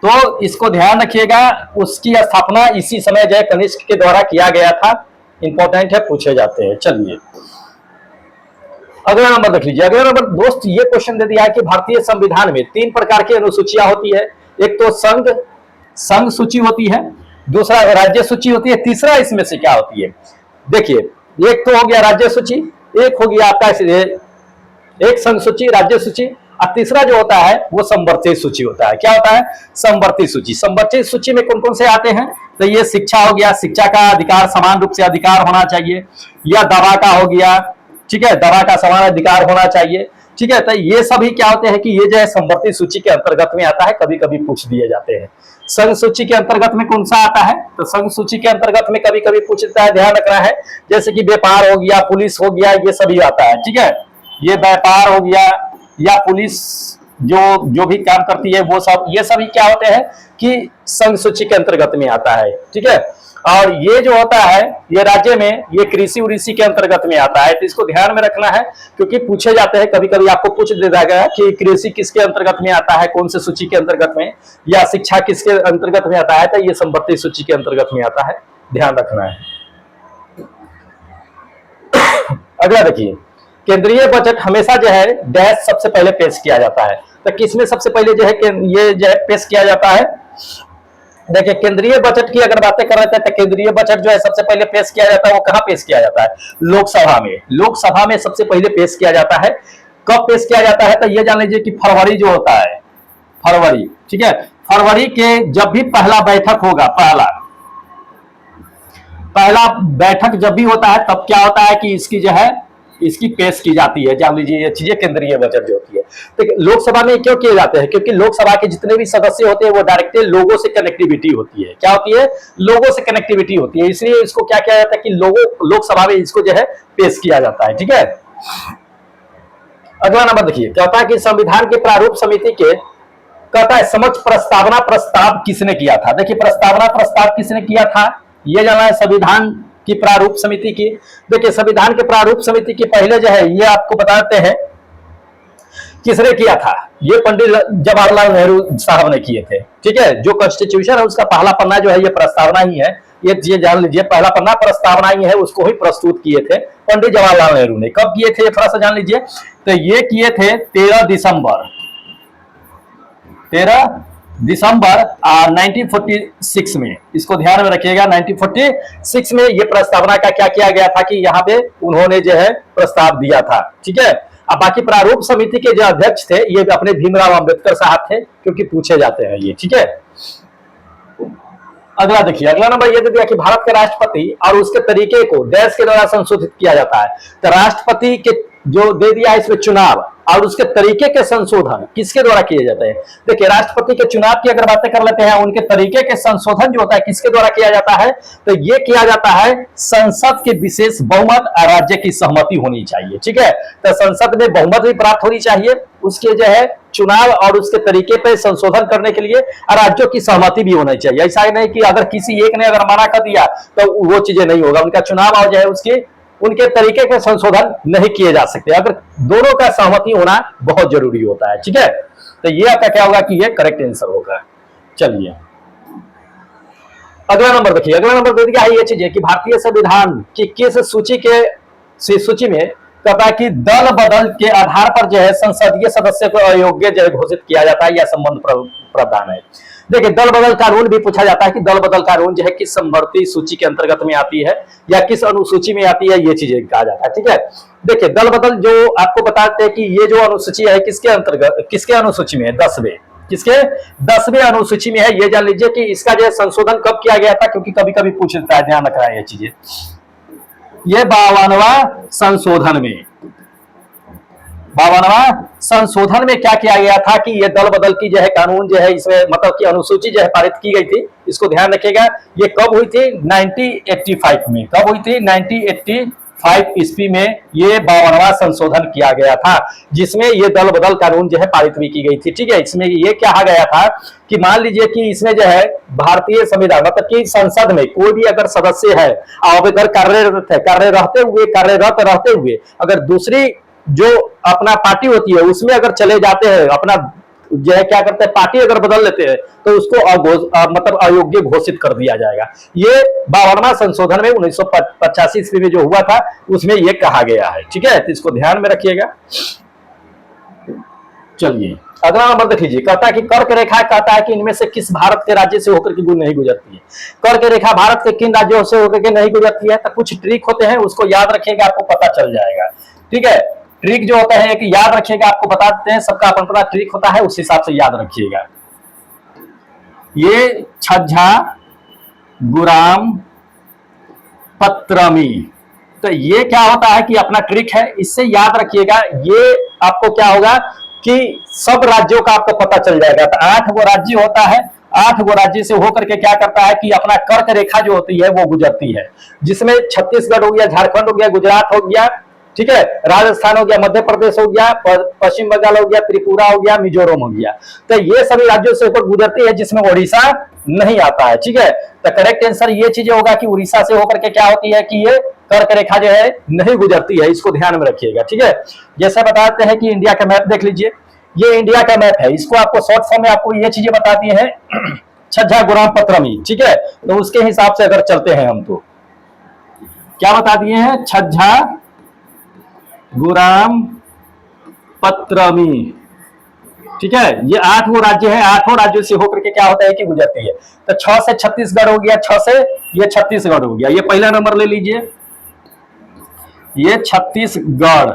S1: तो इसको ध्यान रखिएगा। उसकी स्थापना इसी समय जो है कनिष्क के द्वारा किया गया था। इंपॉर्टेंट है, पूछे जाते हैं। चलिए अगला नंबर देख लीजिए। अगला नंबर दोस्त ये क्वेश्चन दे दिया है कि भारतीय संविधान में 3 प्रकार की अनुसूचियां होती है। एक तो संघ सूची होती है, दूसरा राज्य सूची होती है, तीसरा इसमें से क्या होती है? देखिए एक तो हो गया राज्य सूची, एक हो गया आपका एक संघ सूची, राज्य सूची, और तीसरा जो होता है वो संवर्ती सूची होता है। क्या होता है? संवर्ती सूची। संवर्ती सूची में कौन कौन से आते हैं? तो ये शिक्षा हो गया, शिक्षा का अधिकार समान रूप से अधिकार होना चाहिए, या दवा का हो गया, ठीक है, दवा का समान अधिकार होना चाहिए। ठीक है, तो ये सभी क्या होते हैं कि ये जो है संवर्ती सूची के अंतर्गत में आता है। कभी कभी पूछ दिए जाते हैं। संघ सूची के अंतर्गत में कौन सा आता है? तो संघ सूची के अंतर्गत में कभी कभी पूछता है, ध्यान रखना है, जैसे कि व्यापार हो गया, पुलिस हो गया, ये सभी आता है। ठीक है, ये व्यापार हो गया या पुलिस जो भी काम करती है वो सब, ये सभी क्या होते हैं कि संघ सूची के अंतर्गत में आता है। ठीक है, और ये जो होता है ये राज्य में ये कृषि उड़ीसी के अंतर्गत में आता है। तो इसको ध्यान में रखना है, क्योंकि पूछे जाते हैं कभी कभी, आपको पूछ दिया गया कि कृषि किसके अंतर्गत में आता है, कौन से सूची के अंतर्गत में, या शिक्षा किसके अंतर्गत में आता है, तो ये संवर्ती सूची के अंतर्गत में आता है। ध्यान रखना है। अगला देखिए, केंद्रीय बजट हमेशा जो है डैश सबसे पहले पेश किया जाता है। तो किसमें सबसे पहले जो है ये जो है पेश किया जाता है? देखिए केंद्रीय बजट की अगर बातें कर रहे थे तो केंद्रीय बजट जो है सबसे पहले पेश किया जाता है वो कहां पेश किया जाता है? लोकसभा में। लोकसभा में सबसे पहले पेश किया जाता है। कब पेश किया जाता है? तो ये जान लीजिए कि फरवरी जो होता है, फरवरी, ठीक है, फरवरी के जब भी पहला बैठक होगा, पहला बैठक जब भी होता है तब क्या होता है कि इसकी जो है इसकी पेश की जाती है। जान लीजिए ये चीजें केंद्रीय बजट जो होती है। तो लोकसभा में क्यों किए जाते हैं? क्योंकि लोकसभा के जितने भी सदस्य होते हैं वो डायरेक्टली लोगों से कनेक्टिविटी होती है। क्या होती है? लोगों से कनेक्टिविटी होती है, इसलिए इसको क्या किया जाता है कि लोकसभा में इसको जो है पेश किया जाता है। ठीक है, अगला नंबर देखिए, क्या होता है कि संविधान के प्रारूप समिति के कहता है समक्ष प्रस्तावना प्रस्ताव किसने किया था? देखिए प्रस्तावना प्रस्ताव किसने किया था ये जाना है, संविधान की प्रारूप समिति की। देखिए संविधान के प्रारूप समिति की पहले जो है ये आपको बताते हैं किसने किया था। ये पंडित जवाहरलाल नेहरू साहब ने किए थे। ठीक है, जो कॉन्स्टिट्यूशन है उसका पहला पन्ना जो है ये प्रस्तावना ही है। ये जान लीजिए पहला पन्ना प्रस्तावना ही है, उसको ही प्रस्तुत किए थे पंडित जवाहरलाल नेहरू ने। कब किए थे थोड़ा सा जान लीजिए, तो ये किए थे 13 दिसंबर 1946 में, इसको ध्यान में रखिएगा। 1946 में ये प्रस्तावना का क्या किया गया था कि यहाँ पे उन्होंने जो है प्रस्ताव दिया था, ठीक है। अब बाकी प्रारूप समिति के जो अध्यक्ष थे ये अपने भीमराव अंबेडकर साहब थे, क्योंकि पूछे जाते हैं ये, ठीक है। अगला देखिए, अगला नंबर ये दे दिया कि भारत के राष्ट्रपति और उसके तरीके को देश के द्वारा संशोधित किया जाता है। तो राष्ट्रपति के जो दे दिया इसमें चुनाव और उसके तरीके के संशोधन किसके द्वारा किए जाते हैं। देखिए, राष्ट्रपति के चुनाव की अगर बातें कर लेते हैं, उनके तरीके के संशोधन जो होता है किसके द्वारा किया जाता है, तो ये किया जाता है संसद के विशेष बहुमत और राज्य की सहमति होनी चाहिए, ठीक है। तो संसद में बहुमत भी प्राप्त होनी चाहिए, उसके जो है चुनाव और उसके तरीके पे संशोधन करने के लिए और राज्यों की सहमति भी होनी चाहिए। ऐसा नहीं कि अगर किसी एक ने अगर मना कर दिया तो वो चीजें नहीं होगा, उनका चुनाव और जो है उसके उनके तरीके के संशोधन नहीं किए जा सकते, अगर दोनों का सहमति होना बहुत जरूरी होता है, ठीक है। तो ये आपका क्या होगा कि ये करेक्ट आंसर होगा। चलिए अगला नंबर देखिए, अगला नंबर दे दिया है ये चीज है कि भारतीय संविधान की किस सूची में कहता है कि दल बदल के आधार पर जो है संसदीय सदस्य को अयोग्य जो है घोषित किया जाता है या संबंध प्रावधान है। देखिए, दल बदल कानून भी पूछा जाता है कि दल बदल कानून जो है किस संवर्ती सूची के अंतर्गत में आती है या किस अनुसूची में आती है, ये चीजें कहा जाता है, ठीक है। देखिए, दल बदल जो आपको बताते हैं कि ये जो अनुसूची है किसके अंतर्गत, किसके अनुसूची में है, 10वें, किसके 10वें अनुसूची में है। ये जान लीजिए कि इसका जो है संशोधन कब किया गया था, क्योंकि कभी कभी पूछ लेता है, ध्यान रखना है ये चीजें। ये 52वां संशोधन में, 52वां संशोधन में क्या किया गया था कि ये दल बदल की जो है कानून जो है इसमें मतलब कि अनुसूची जो है पारित की गई थी। इसको ध्यान रखिएगा, ये कब हुई थी, 1985 में। कब हुई थी, 1985 ईस्वी में ये 52वां संशोधन किया गया था, जिसमें ये दल बदल कानून जो है पारित भी की गई थी, ठीक है। इसमें ये कहा गया था कि मान लीजिए कि इसमें जो है भारतीय संविधान मतलब कि संसद में कोई भी अगर सदस्य है और अगर कार्यरत रहते हुए अगर दूसरी जो अपना पार्टी होती है उसमें अगर चले जाते हैं, अपना जो है क्या करते हैं पार्टी अगर बदल लेते हैं तो उसको मतलब अयोग्य घोषित कर दिया जाएगा। ये 52वां संशोधन में 1985 ईस्वी में जो हुआ था उसमें ये कहा गया है, ठीक है। तो इसको ध्यान में रखिएगा। चलिए अगला नंबर देख लीजिए, कहता है कि कर्क रेखा कहता है कि इनमें से किस भारत के राज्य से होकर के नहीं गुजरती है। कर्क रेखा भारत के किन राज्यों से होकर के नहीं गुजरती है, तो कुछ ट्रिक होते हैं उसको याद रखिएगा, आपको पता चल जाएगा, ठीक है। ट्रिक जो होता है कि याद रखिएगा, आपको बता देते हैं, सबका अपन अपना ट्रिक होता है, उस हिसाब से याद रखिएगा। ये छज्जा, गुराम, पत्रमी, तो ये क्या होता है कि अपना ट्रिक है, इससे याद रखिएगा। ये आपको क्या होगा कि सब राज्यों का आपको पता चल जाएगा। तो 8 गो राज्य होता है, 8 गो राज्य से होकर के क्या करता है कि अपना कर्क रेखा जो होती है वो गुजरती है, जिसमें छत्तीसगढ़ हो गया, झारखंड हो गया, गुजरात हो गया, ठीक है, राजस्थान हो गया, मध्य प्रदेश हो गया, पश्चिम बंगाल हो गया, त्रिपुरा हो गया, मिजोरम हो गया। तो ये सभी राज्यों से होकर गुजरती है, जिसमें उड़ीसा नहीं आता है, ठीक है। तो करेक्ट आंसर ये चीजें होगा कि उड़ीसा से होकर के क्या होती है कि ये कर्क रेखा जो है नहीं गुजरती है, इसको ध्यान में रखिएगा, ठीक है। जैसे बताते हैं कि इंडिया का मैप देख लीजिए, ये इंडिया का मैप है, इसको आपको शॉर्ट फॉर्म में आपको ये चीजें बताती है छज्जा, गुराम, पत्रमी, ठीक है। तो उसके हिसाब से अगर चलते हैं हम तो क्या बता दिए हैं, छज्जा, गुराम, पत्रमी, ठीक है। ये 8 वो राज्य है, 8 राज्यों से होकर के क्या होता है कि गुजरती है। तो 6 से छत्तीसगढ़ हो गया, 6 से ये छत्तीसगढ़ हो गया, ये पहला नंबर ले लीजिए, ये छत्तीसगढ़,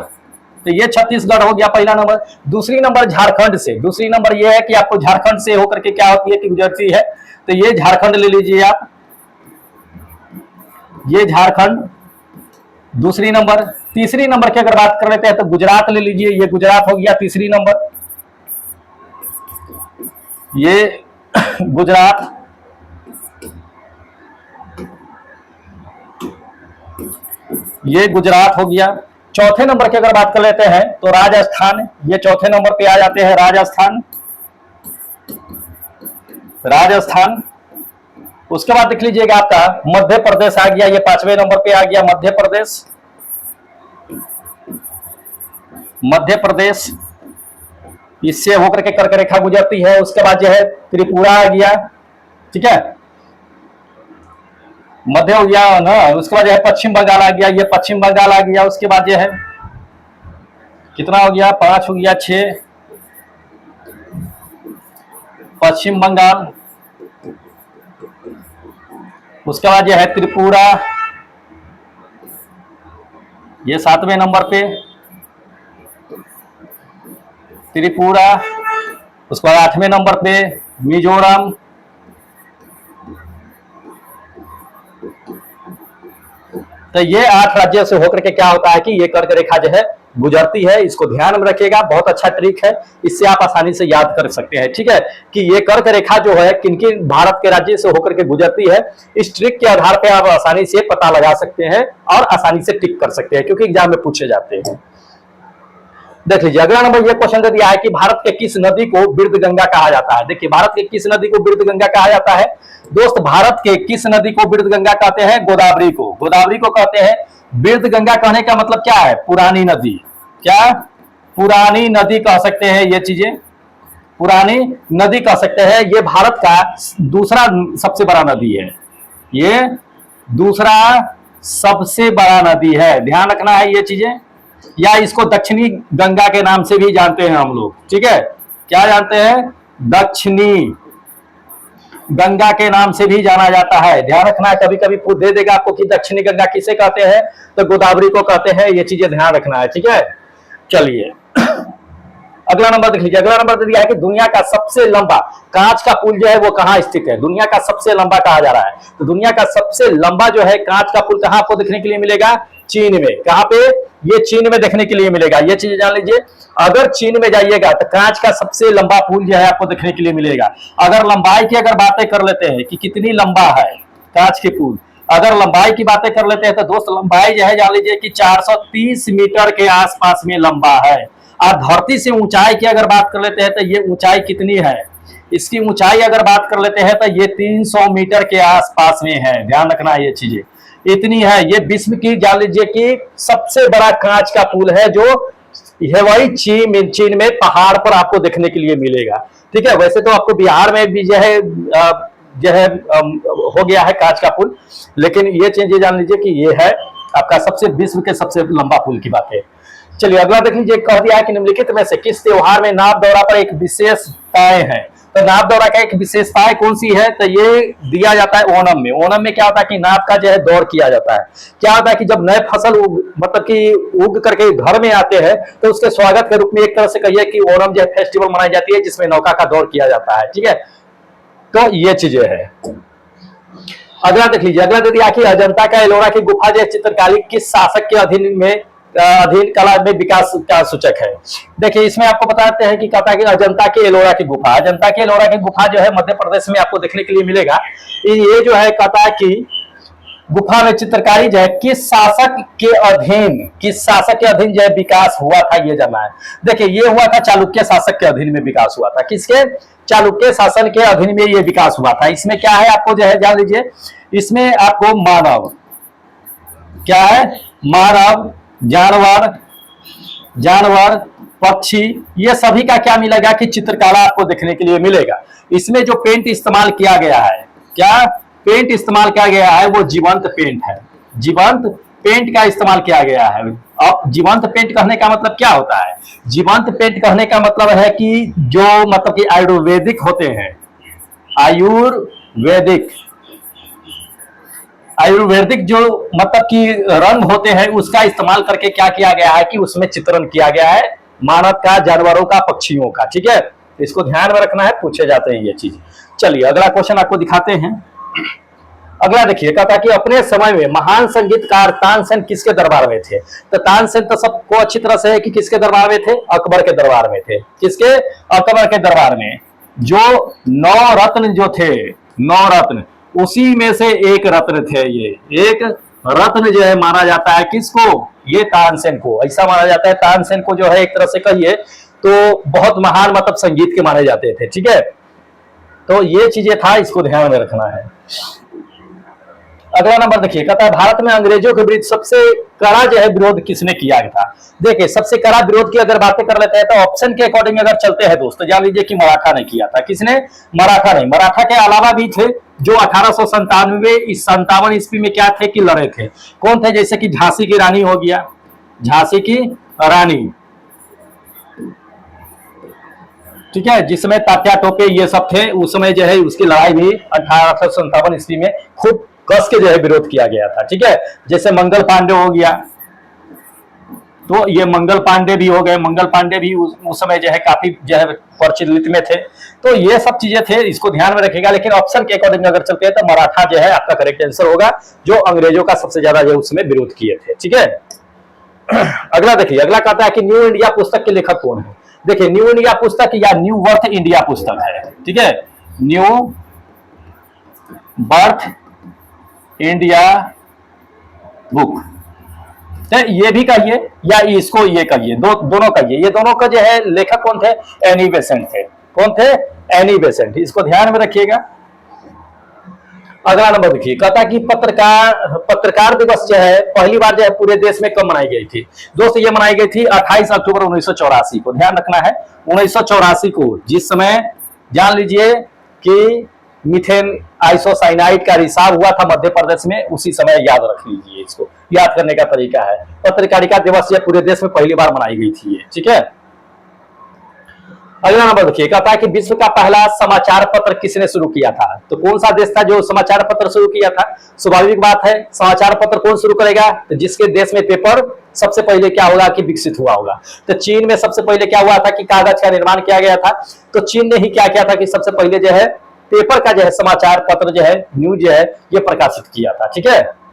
S1: तो ये छत्तीसगढ़ हो गया पहला नंबर। दूसरी नंबर झारखंड से, दूसरी नंबर ये है कि आपको झारखंड से होकर के क्या होती है कि गुजरती है, तो ये झारखंड ले लीजिए आप, ये झारखंड दूसरी नंबर। तीसरी नंबर की अगर बात कर लेते हैं तो गुजरात ले लीजिए, ये गुजरात हो गया तीसरी नंबर, ये गुजरात, ये गुजरात हो गया। चौथे नंबर की अगर बात कर लेते हैं तो राजस्थान, ये चौथे नंबर पे आ जाते हैं राजस्थान, राजस्थान। उसके बाद देख लीजिएगा आपका मध्य प्रदेश आ गया, ये 5वें नंबर पे आ गया मध्य प्रदेश, मध्य प्रदेश, इससे होकर के कर्क रेखा गुजरती है। उसके बाद जो है त्रिपुरा आ गया, ठीक है, मध्य हो गया ना। उसके बाद जो है पश्चिम बंगाल आ गया, ये पश्चिम बंगाल आ गया। उसके बाद जो है कितना हो गया, 5 हो गया, 6, पश्चिम बंगाल, उसके बाद यह है त्रिपुरा, ये 7वें नंबर पे त्रिपुरा। उसके बाद 8वें नंबर पे मिजोरम, तो ये 8 राज्यों से होकर के क्या होता है कि ये कर्क रेखा जो है गुजरती है। इसको ध्यान में रखिएगा, बहुत अच्छा ट्रिक है, इससे आप आसानी से याद कर सकते हैं। ठीक है कि ये कर्क रेखा जो है किन किन भारत के राज्य से होकर के गुजरती है, इस ट्रिक के आधार पर आप आसानी से पता लगा सकते हैं और आसानी से टिक कर सकते हैं, क्योंकि एग्जाम में पूछे जाते हैं। देख लीजिए अगला नंबर, ये क्वेश्चन दे दिया है कि भारत के किस नदी को बिरध गंगा कहा जाता है। देखिए भारत के किस नदी को बिरध गंगा कहा जाता है दोस्त, भारत के किस नदी को बिरध गंगा कहते हैं? गोदावरी को, गोदावरी को कहते हैं बिरध गंगा। कहने का मतलब क्या है? पुरानी नदी। क्या? पुरानी नदी कह सकते हैं, ये चीजें पुरानी नदी कह सकते हैं। ये भारत का दूसरा सबसे बड़ा नदी है, ये दूसरा सबसे बड़ा नदी है, ध्यान रखना है ये चीजें। या इसको दक्षिणी गंगा के नाम से भी जानते हैं हम लोग। ठीक है, क्या जानते हैं? दक्षिणी गंगा के नाम से भी जाना जाता है, ध्यान रखना है। कभी कभी दे देगा आपको कि दक्षिणी गंगा किसे कहते हैं, तो गोदावरी को कहते हैं, ये चीजें ध्यान रखना है। ठीक है, चलिए अगला नंबर देख लीजिए। अगला नंबर दे दिया है कि दुनिया का सबसे लंबा कांच का पुल जो है वो कहां स्थित है? दुनिया का सबसे लंबा कहा जा रहा है, तो दुनिया का सबसे लंबा जो है कांच का पुल कहां आपको देखने के लिए मिलेगा? चीन में। कहां पे? ये चीन में देखने के लिए मिलेगा, ये चीज जान लीजिए। अगर चीन में जाइएगा तो कांच का सबसे लंबा पुल जो है आपको देखने के लिए मिलेगा। अगर लंबाई की अगर बातें कर लेते हैं कि कितनी लंबा है कांच के पुल, अगर लंबाई की बातें कर लेते हैं तो दोस्त लंबाई जो है जान लीजिए कि 430 मीटर के आसपास में लंबा है। और धरती से ऊंचाई की अगर बात कर लेते हैं तो ये ऊंचाई कितनी है? इसकी ऊंचाई अगर बात कर लेते हैं तो ये 300 मीटर के आसपास में है, ध्यान रखना है ये चीजें इतनी है। ये विश्व की जान लीजिए कि सबसे बड़ा कांच का पुल है, जो है वही चीन में पहाड़ पर आपको देखने के लिए मिलेगा। ठीक है, वैसे तो आपको बिहार में भी जो है हो गया है कांच का पुल, लेकिन ये चीजें जान लीजिए कि ये है आपका सबसे विश्व के सबसे लंबा पुल की बात है। चलिए अगला देख लीजिए, कह दिया है कि निम्नलिखित में से किस त्योहार में नाव दौरा पर एक विशेषताएं हैं। तो नाव दौरा का एक विशेषताएं कौन सी है? तो ये दिया जाता है ओणम में। ओणम में क्या होता है कि नाव का जो है दौड़ किया जाता है। क्या होता है कि जब नए फसल मतलब कि उग करके घर में आते हैं तो उसके स्वागत के रूप में एक तरह से कहिए कि ओणम जो है फेस्टिवल मनाई जाती है, जिसमें नौका का दौड़ किया जाता है। ठीक है, तो ये चीजें है। अगला देख लीजिए, अगला दे दिया कि अजंता का एलोरा की गुफा जो चित्रकारी किस शासक के अधीन कला में विकास का सूचक है। देखिए इसमें आपको बताते हैं कि कहता है कि अजंता के एलोरा की गुफा, अजंता के एलोरा की गुफा जो है मध्य प्रदेश में आपको देखने के लिए मिलेगा। ये जो है कहता है कि गुफा में चित्रकारी जो है किस शासक के अधीन जो है विकास हुआ था, ये जाना है। देखिए ये हुआ था चालुक्य शासक के अधीन में विकास हुआ था। किसके? चालुक्य शासन के अधीन में ये विकास हुआ था। इसमें क्या है आपको जो है जान लीजिए, इसमें आपको मानव, क्या है? मानव, जानवर, पक्षी, ये सभी का क्या मिलेगा कि चित्रकला आपको देखने के लिए मिलेगा। इसमें जो पेंट इस्तेमाल किया गया है, क्या पेंट इस्तेमाल किया गया है? वो जीवंत पेंट है, जीवंत पेंट का इस्तेमाल किया गया है। अब जीवंत पेंट कहने का मतलब क्या होता है? जीवंत पेंट कहने का मतलब है कि जो मतलब कि आयुर्वेदिक होते हैं, आयुर्वेदिक जो मतलब कि रंग होते हैं उसका इस्तेमाल करके क्या किया गया है कि उसमें चित्रण किया गया है मानव का, जानवरों का, पक्षियों का। ठीक है, इसको ध्यान में रखना है, पूछे जाते हैं ये चीज। चलिए अगला क्वेश्चन आपको दिखाते हैं। अगला देखिए, कहता कि अपने समय में महान संगीतकार तानसेन किसके दरबार में थे? तो तानसेन तो सबको अच्छी तरह से है कि किसके दरबार में थे? अकबर के दरबार में थे। किसके? अकबर के दरबार में। जो 9 रत्न जो थे, 9 रत्न, उसी में से एक रत्न थे। ये एक रत्न जो है माना जाता है किसको? ये तानसेन को। ऐसा माना जाता है तानसेन को जो है एक तरह से कहिए तो बहुत महान मतलब संगीत के माने जाते थे। ठीक है, तो ये चीजें था, इसको ध्यान में रखना है। अगला नंबर देखिए, कहता है भारत में अंग्रेजों के विरुद्ध सबसे कड़ा जो है विरोध किसने किया था? देखिए सबसे कड़ा विरोध की अगर बातें कर लेते हैं तो ऑप्शन के अकॉर्डिंग अगर चलते हैं दोस्तों, जान लीजिए कि मराठा ने किया था। किसने? मराठा नहीं, मराठा के अलावा भी थे जो 1897 ईस्वी में क्या थे कि लड़े थे। कौन थे? जैसे कि झांसी की रानी हो गया, झांसी की रानी। ठीक है, जिस समय तात्या टोपे ये सब थे, उस समय जो है उसकी लड़ाई भी 1857 ईस्वी में खूब कस के जो है विरोध किया गया था। ठीक है, जैसे मंगल पांडे हो गया, तो ये मंगल पांडे भी हो गए, मंगल पांडे भी उस समय जो है काफी जो है प्रचलित में थे। तो ये सब चीजें थे, इसको ध्यान में रखेगा। लेकिन ऑप्शन के अकॉर्डिंग अगर चलते हैं तो मराठा जो है आपका करेक्ट आंसर होगा, जो अंग्रेजों का सबसे ज्यादा जो उस समय विरोध किए थे। ठीक है, अगला देखिए, अगला कहता है कि न्यू इंडिया पुस्तक के लेखक कौन है। देखिए, न्यू इंडिया पुस्तक या न्यू बर्थ इंडिया पुस्तक है। ठीक है, न्यू बर्थ इंडिया बुक, तो ये भी कहिए या इसको ये कहिए, दोनों कहिए। ये दोनों का जो है लेखक कौन थे, एनी बेसेंट थे। कौन थे, एनी बेसेंट, इसको ध्यान में रखिएगा। अगला नंबर देखिए, कहता है कि पत्रकार दिवस जो है पहली बार जो है पूरे देश में कब मनाई गई थी। दोस्तों ये मनाई गई थी 28 अक्टूबर 1984 को। ध्यान रखना है 1984 को, जिस समय जान लीजिए कि मीथेन आइसोसाइनाइड का रिसाव हुआ था मध्य प्रदेश में, उसी समय याद रख लीजिए। इसको याद करने का तरीका है, पत्रकारिता दिवस ये पूरे देश में पहली बार मनाई गई थी। ठीक है, अगला नंबर देखिए, कहता है कि विश्व का पहला समाचार पत्र किसने शुरू किया था। तो कौन सा देश था जो समाचार पत्र शुरू किया था। स्वाभाविक बात है, समाचार पत्र कौन शुरू करेगा, तो जिसके देश में पेपर सबसे पहले क्या होगा कि विकसित हुआ होगा। तो चीन में सबसे पहले क्या हुआ था कि कागज का निर्माण किया गया था। तो चीन ने ही क्या किया था कि सबसे पहले जो है पेपर का जो है समाचार पत्र जो है न्यूज जो है ये प्रकाशित किया था। ठीक है,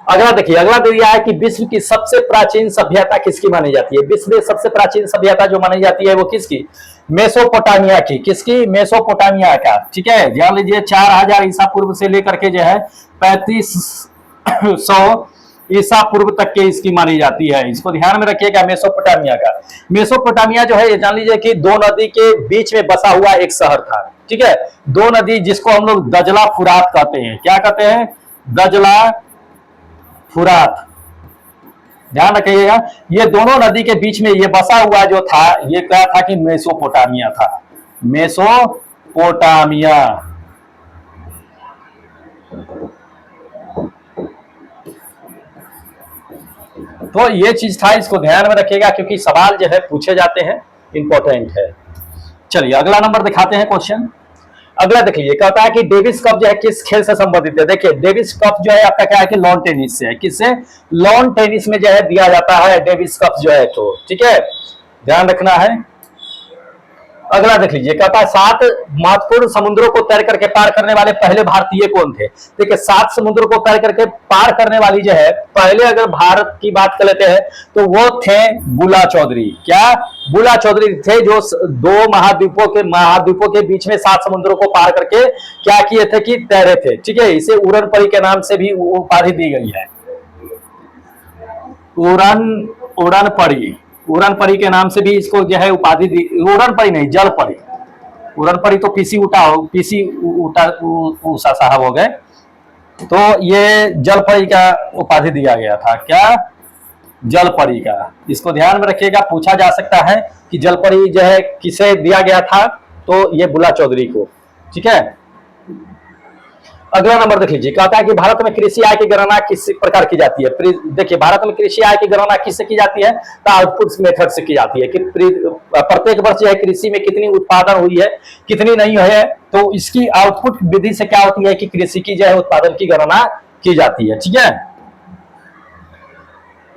S1: अगला देखिए, अगला दिया है कि विश्व की सबसे प्राचीन सभ्यता किसकी मानी जाती है। विश्व में सबसे प्राचीन सभ्यता जो मानी जाती है वो किसकी, मेसोपोटामिया की। किसकी, मेसोपोटामिया का। ठीक है, ध्यान लीजिए 4000 ईसा पूर्व से लेकर के जो है 3500 ईसा पूर्व तक के इसकी मानी जाती है। इसको ध्यान में रखिएगा, मेसोपोटामिया का। मेसोपोटामिया जो है ये जान लीजिए कि दो नदी के बीच में बसा हुआ एक शहर था। ठीक है, दो नदी जिसको हम लोग दजला फुरात कहते हैं। क्या कहते हैं, दजला फुरात। ध्यान रखिएगा, ये दोनों नदी के बीच में ये बसा हुआ जो था ये क्या था कि मेसोपोटामिया था। मेसोपोटामिया। तो ये चीज था, इसको ध्यान में रखिएगा क्योंकि सवाल जो है पूछे जाते हैं, इंपॉर्टेंट है। चलिए अगला नंबर दिखाते हैं क्वेश्चन। अगला देख लीजिए, कहता है कि डेविस कप जो है किस खेल से संबंधित है। देखिए डेविस कप जो है आपका क्या है कि लॉन टेनिस से है। किससे, लॉन टेनिस में जो है दिया जाता है डेविस कप जो है। तो ठीक है, ध्यान रखना है। अगला देख लीजिए, कहता है 7 महत्वपूर्ण समुद्रों को तैर करके पार करने वाले पहले भारतीय कौन थे। देखिए 7 समुद्रों को तैर करके पार करने वाली जो है पहले अगर भारत की बात कर लेते हैं तो वो थे बुला चौधरी। क्या, बुला चौधरी थे जो 2 महाद्वीपों के बीच में 7 समुद्रों को पार करके क्या किए थे कि तैरे थे। ठीक है, इसे उड़न परी के नाम से भी उपाधि दी गई है। उड़न परी, उड़न परी के नाम से भी इसको जो है उपाधि दी। उड़न परी नहीं, जल परी। उड़न परी तो पीसी उषा साहब हो गए, तो ये जल परी का उपाधि दिया गया था। क्या, जल परी का। इसको ध्यान में रखिएगा, पूछा जा सकता है कि जल परी जो है किसे दिया गया था, तो ये बुला चौधरी को। ठीक है, अगला नंबर देख लीजिए, कहता है कि भारत में कृषि आय की गणना किस प्रकार की जाती है। देखिए भारत में कृषि आय की गणना किससे की जाती है, तो आउटपुट मेथड से की जाती है कि प्रत्येक वर्ष जो है कृषि में कितनी उत्पादन हुई है कितनी नहीं है, तो इसकी आउटपुट विधि से क्या होती है कि कृषि की जो है उत्पादन की गणना की जाती है। ठीक है,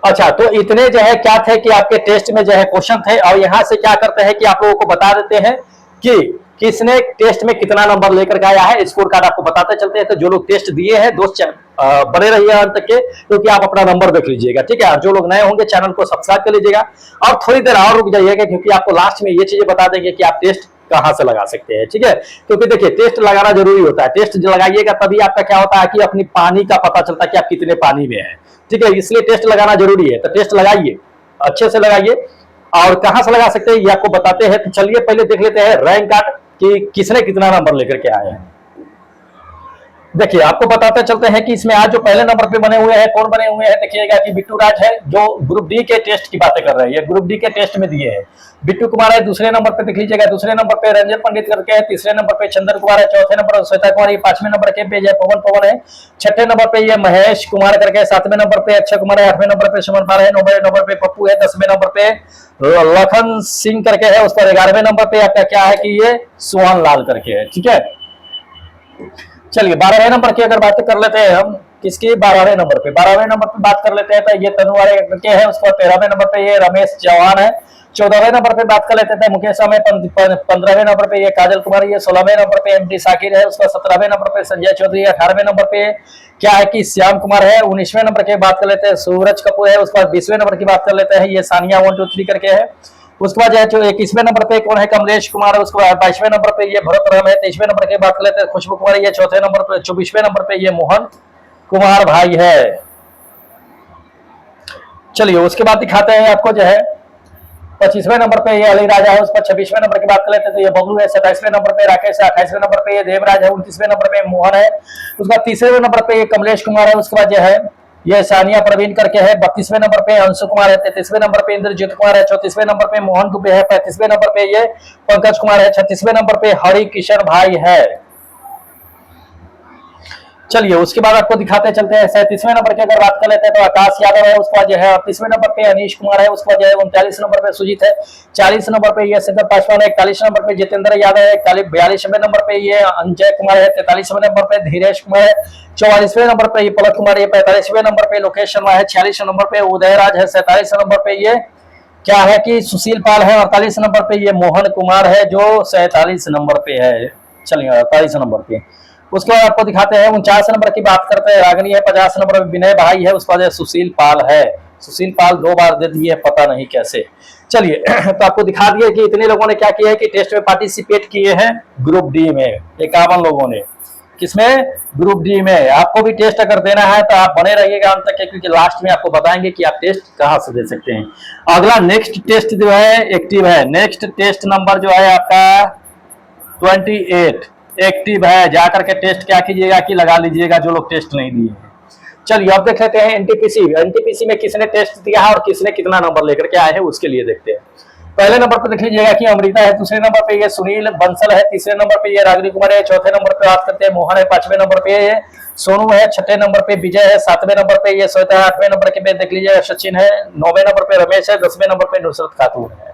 S1: अच्छा तो इतने जो है क्या थे कि आपके टेस्ट में जो है क्वेश्चन थे, और यहां से क्या करते हैं कि आप लोगों को बता देते हैं कि किसने टेस्ट में कितना नंबर लेकर के आया है। स्कोर कार्ड आपको बताते चलते हैं। तो जो लोग टेस्ट दिए हैं दोस्त बने रहिए अंत तक के, क्योंकि आप अपना नंबर देख लीजिएगा। ठीक है, जो लोग नए होंगे चैनल को सब्सक्राइब कर लीजिएगा और थोड़ी देर और रुक जाइएगा, क्योंकि आपको लास्ट में ये चीजें बता देंगे कि आप टेस्ट कहां से लगा सकते हैं। ठीक है, क्योंकि देखिए टेस्ट लगाना जरूरी होता है। टेस्ट लगाइएगा तभी आपका क्या होता है कि अपनी पानी का पता चलता है कि आप कितने पानी में है। ठीक है, इसलिए टेस्ट लगाना जरूरी है। तो टेस्ट लगाइए, अच्छे से लगाइए। और कहां से लगा सकते हैं ये आपको बताते हैं। तो चलिए पहले देख लेते हैं रैंक कार्ड कि किसने कितना नंबर लेकर के आए हैं। देखिए आपको बताते चलते हैं कि इसमें आज जो पहले नंबर पे बने हुए हैं कौन बने हुए हैं, देखिएगा कि बिट्टू राज है जो ग्रुप डी के टेस्ट की बातें कर रहे हैं, ये ग्रुप डी के टेस्ट में दिए हैं। बिट्टू कुमार है दूसरे नंबर पे, देख लीजिएगा दूसरे नंबर पे रंजन पंडित करके है, तीसरे नंबर पे चंद्र कुमार है, चौथे नंबर पर श्वेता कुमार, ये पांचवें नंबर के पे पवन है, छठे नंबर पे ये महेश कुमार करके, सातवें नंबर पे अक्षय कुमार है, आठवें नंबर पे सुमन पाल है, नौवें नंबर पे पप्पू है, 10वें नंबर पे लखन सिंह करके है, उस पर 11वें नंबर पे आपका क्या है कि ये सुहान लाल करके है। ठीक है, चलिए 12वें नंबर की अगर बात कर लेते हैं हम, किसकी 12वें नंबर पे, 12वें नंबर पे बात कर लेते हैं तो ये तनु वाले करके है, उसके बाद 13वें नंबर पे ये रमेश चौहान है, 14वें नंबर पे बात कर लेते थे मुकेश अमे, 15वें नंबर पे ये काजल कुमारी है, 16वें नंबर पे एमटी साकिर है, उसका 17वें नंबर पे संजय चौधरी, 18वें नंबर पे क्या है कि श्याम कुमार है, 19वें नंबर की बात कर लेते हैं सूरज कपूर है, उसके बाद 20वें नंबर की बात कर लेते हैं ये सानिया 1 2 3 करके है, उसके बाद जो 21वें नंबर पे कौन है कमलेश कुमार है, उसके बाद 22वें नंबर पे ये भरत राम है, 23वें नंबर की बात कर लेते हैं खुशबू कुमार, ये चौथे नंबर पे, 24वें नंबर पे ये मोहन कुमार भाई है। चलिए उसके बाद दिखाते हैं आपको जो है 25वें नंबर पे ये अली राजा है, उस पर 26वें नंबर की बात कर लेते हैं तो ये बबलू है, 27वें नंबर पे राकेश है, 28वें नंबर पे ये देवराज है, 29वें नंबर पे मोहन है, उसके बाद 30वें नंबर पे ये कमलेश कुमार है, उसके बाद जो है ये सानिया प्रवीण करके है, 32वें नंबर पे अंशु कुमार है, 33वें नंबर पे इंद्रजीत कुमार है, 34वें नंबर पे मोहन दुबे है, 35वें नंबर पे ये पंकज कुमार है, 36वें नंबर पे हरि किशन भाई है। चलिए उसके बाद आपको दिखाते चलते हैं 37वें नंबर की अगर बात कर लेते हैं तो आकाश यादव है, उसके बाद जो है 38वें नंबर पे अनीश कुमार है, उसके बाद जो है 39 नंबर पे सुजीत है, 40 नंबर पे ये शंकर पासवान है, 41 नंबर पे जितेंद्र यादव है, 42वें नंबर पे ये अंजय कुमार है, 43वें नंबर पे धीरेश कुमार है, 44वें नंबर पे ये पलक कुमार है, 45वें नंबर पे लोकेश शर्मा है, 46 नंबर पे उदयराज है, 47 नंबर पे ये क्या है कि सुशील पाल है, 48 नंबर पे ये मोहन कुमार है जो 47 नंबर पे है। चलिए 48 नंबर पे उसके बाद आपको दिखाते हैं 49 नंबर की बात करते हैं रागनी है, 50 नंबर पे विनय भाई है, उसके बाद सुशील पाल है, सुशील पाल 2 बार दे दिए पता नहीं कैसे। चलिए तो आपको दिखा दिए कि इतने लोगों ने क्या किया है कि टेस्ट में पार्टिसिपेट किए हैं ग्रुप डी में, 51 लोगों ने, किसमें ग्रुप डी में। आपको भी टेस्ट अगर देना है तो आप बने रहिएगा अंत तक क्योंकि लास्ट में आपको बताएंगे कि आप टेस्ट कहां से दे सकते हैं। अगला नेक्स्ट टेस्ट जो है एक्टिव है, नेक्स्ट टेस्ट नंबर जो है आपका 28 एक्टिव है, जाकर के टेस्ट क्या कीजिएगा कि लगा लीजिएगा जो लोग टेस्ट नहीं दिए हैं। चलिए अब देख लेते हैं एनटीपीसी, एनटीपीसी में किसने टेस्ट दिया है और किसने कितना नंबर लेकर के आए हैं उसके लिए देखते हैं। पहले नंबर पर देख लीजिएगा कि अमृता है, दूसरे नंबर पे ये सुनील बंसल है, तीसरे नंबर पे ये रागिनी कुमार है, चौथे नंबर पे बात करते हैं मोहन है, 5वें नंबर पे ये सोनू है, 6ठे नंबर पे विजय है, 7वें नंबर पे ये श्वेता है, 8वें नंबर के पे देख लीजिएगा सचिन है, 9वें नंबर पे रमेश है, 10वें नंबर पे नुसरत खातून है।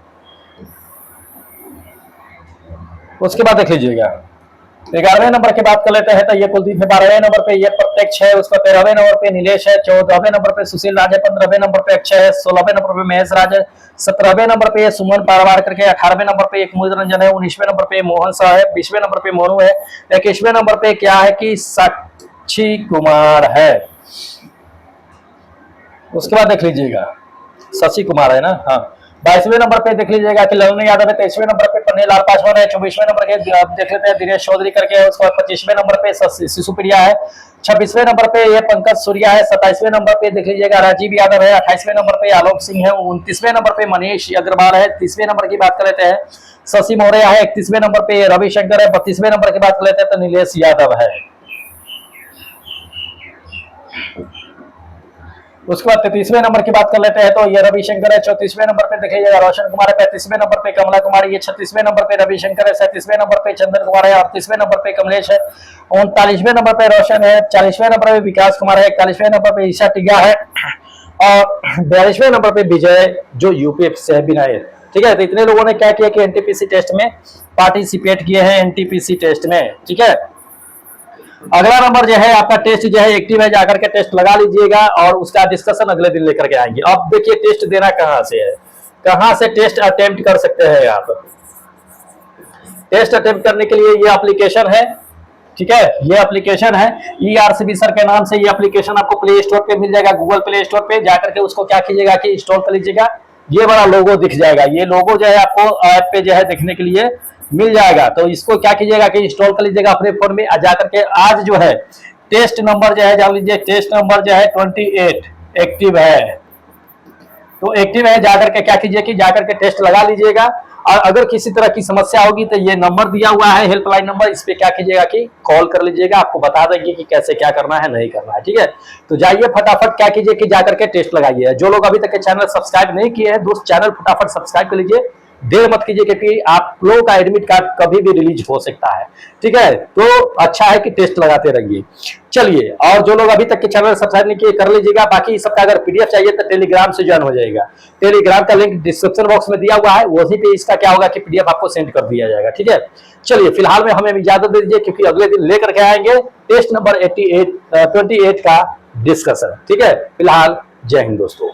S1: उसके बाद देख लीजिएगा 11वें नंबर की बात कर लेते हैं तो ये कुलदीप है, 12वें नंबर पे ये प्रत्यक्ष है, उसका 13वें नंबर पे नीलेश है, 14वें नंबर पे सुशील राज है, 15वें नंबर पे अक्षय है, 16वें नंबर पे महेश राज है, 17वें नंबर पे ये सुमन पारवार करके, 18वें नंबर पे एक मोहित रंजन है, 19वें नंबर पे मोहन शाह है, 20वें नंबर पे मोनू है, 21वें नंबर पे क्या है कि साक्षी कुमार है। उसके बाद देख लीजिएगा शशि कुमार है ना, हाँ 22वें नंबर पे देख लीजिएगा कि ललन यादव है, 23वें नंबर पे पन्नीलाल पासवान है, 24वें नंबर के देख लेते हैं दिनेश चौधरी करके है, उसके बाद 25वें नंबर पे शिशुप्रिया है, 26वें नंबर पे ये पंकज सूर्या है, 27वें नंबर पे देख लीजिएगा राजीव यादव है, 28वें नंबर पे आलोक सिंह है, 29वें नंबर पे मनीष अग्रवाल है, 30वें नंबर की बात कर लेते हैं शशि मौर्य है, 31वें नंबर पे रविशंकर है, 32वें नंबर की बात कर लेते हैं तो नीलेश यादव है। उसके बाद 33वें नंबर की बात कर लेते हैं तो ये रविशंकर है, 34वें नंबर पे देखिएगा रोशन कुमार है, 35वें नंबर पे कमला कुमारी, ये 36वें नंबर पे रविशंकर है, 37वें नंबर पे चंदन कुमार है, 38वें नंबर पे कमलेश है, 39वें नंबर पे रोशन है, 40वें नंबर पे विकास कुमार है, 41वें नंबर पे ईशा टिग्गा है और 42वें नंबर पे विजय जो यूपी से है विनायक। ठीक है, तो इतने लोगों ने क्या किया कि एनटीपीसी टेस्ट में पार्टिसिपेट किए हैं एनटीपीसी टेस्ट में। ठीक है, अगला नंबर जो है आपका टेस्ट जो है एक्टिव है, जाकर के टेस्ट लगा लीजिएगा और उसका डिस्कशन अगले दिन लेकर के आएंगे। अब देखिए टेस्ट देना कहां से है, कहां से टेस्ट अटेम्प्ट कर सकते हैं आप। टेस्ट अटेम्प्ट करने के लिए ये एप्लीकेशन है, ठीक है, ये एप्लीकेशन है ERCB सर के नाम से, ये एप्लीकेशन आपको प्ले स्टोर पे मिल जाएगा, गूगल प्ले स्टोर पे जाकर के उसको क्या कीजिएगा कि इंस्टॉल कर लीजिएगा। ये बड़ा लोगो दिख जाएगा, ये लोगो जो है आपको ऐप पे जो है देखने के लिए मिल जाएगा, तो इसको क्या कीजिएगा कि इंस्टॉल कर लीजिएगा अपने फोन में। जाकर के आज जो है टेस्ट नंबर जो है जान लीजिए, टेस्ट नंबर जो है 28 एक्टिव है, तो एक्टिव है, जाकर के क्या कीजिए कि जाकर के टेस्ट लगा लीजिएगा और अगर किसी तरह की समस्या होगी तो ये नंबर दिया हुआ है, हेल्पलाइन नंबर, इस पे क्या कीजिएगा कि कॉल कर लीजिएगा, आपको बता देंगे कि कैसे क्या करना है नहीं करना है। ठीक है, तो जाइए फटाफट क्या कीजिए कि जाकर के टेस्ट लगाइए। जो लोग अभी तक के चैनल सब्सक्राइब नहीं किए हैं दोस्त, चैनल फटाफट सब्सक्राइब कर लीजिए, देर मत कीजिए, क्योंकि आप लोगों का एडमिट कार्ड कभी भी रिलीज हो सकता है। ठीक है, तो अच्छा है कि टेस्ट लगाते रहिए। चलिए, और जो लोग अभी तक के चैनल सब्सक्राइब नहीं किए कर लीजिएगा। बाकी सबका अगर पीडीएफ चाहिए तो टेलीग्राम से ज्वाइन हो जाएगा, टेलीग्राम का लिंक डिस्क्रिप्शन बॉक्स में दिया हुआ है, वहीं पे इसका क्या होगा कि पीडीएफ आपको सेंड कर दिया जाएगा। ठीक है, चलिए फिलहाल में हमें इजाजत दे दीजिए, क्योंकि अगले दिन लेकर के आएंगे टेस्ट नंबर 28 28 का डिस्कशन। ठीक है, फिलहाल जय हिंद दोस्तों।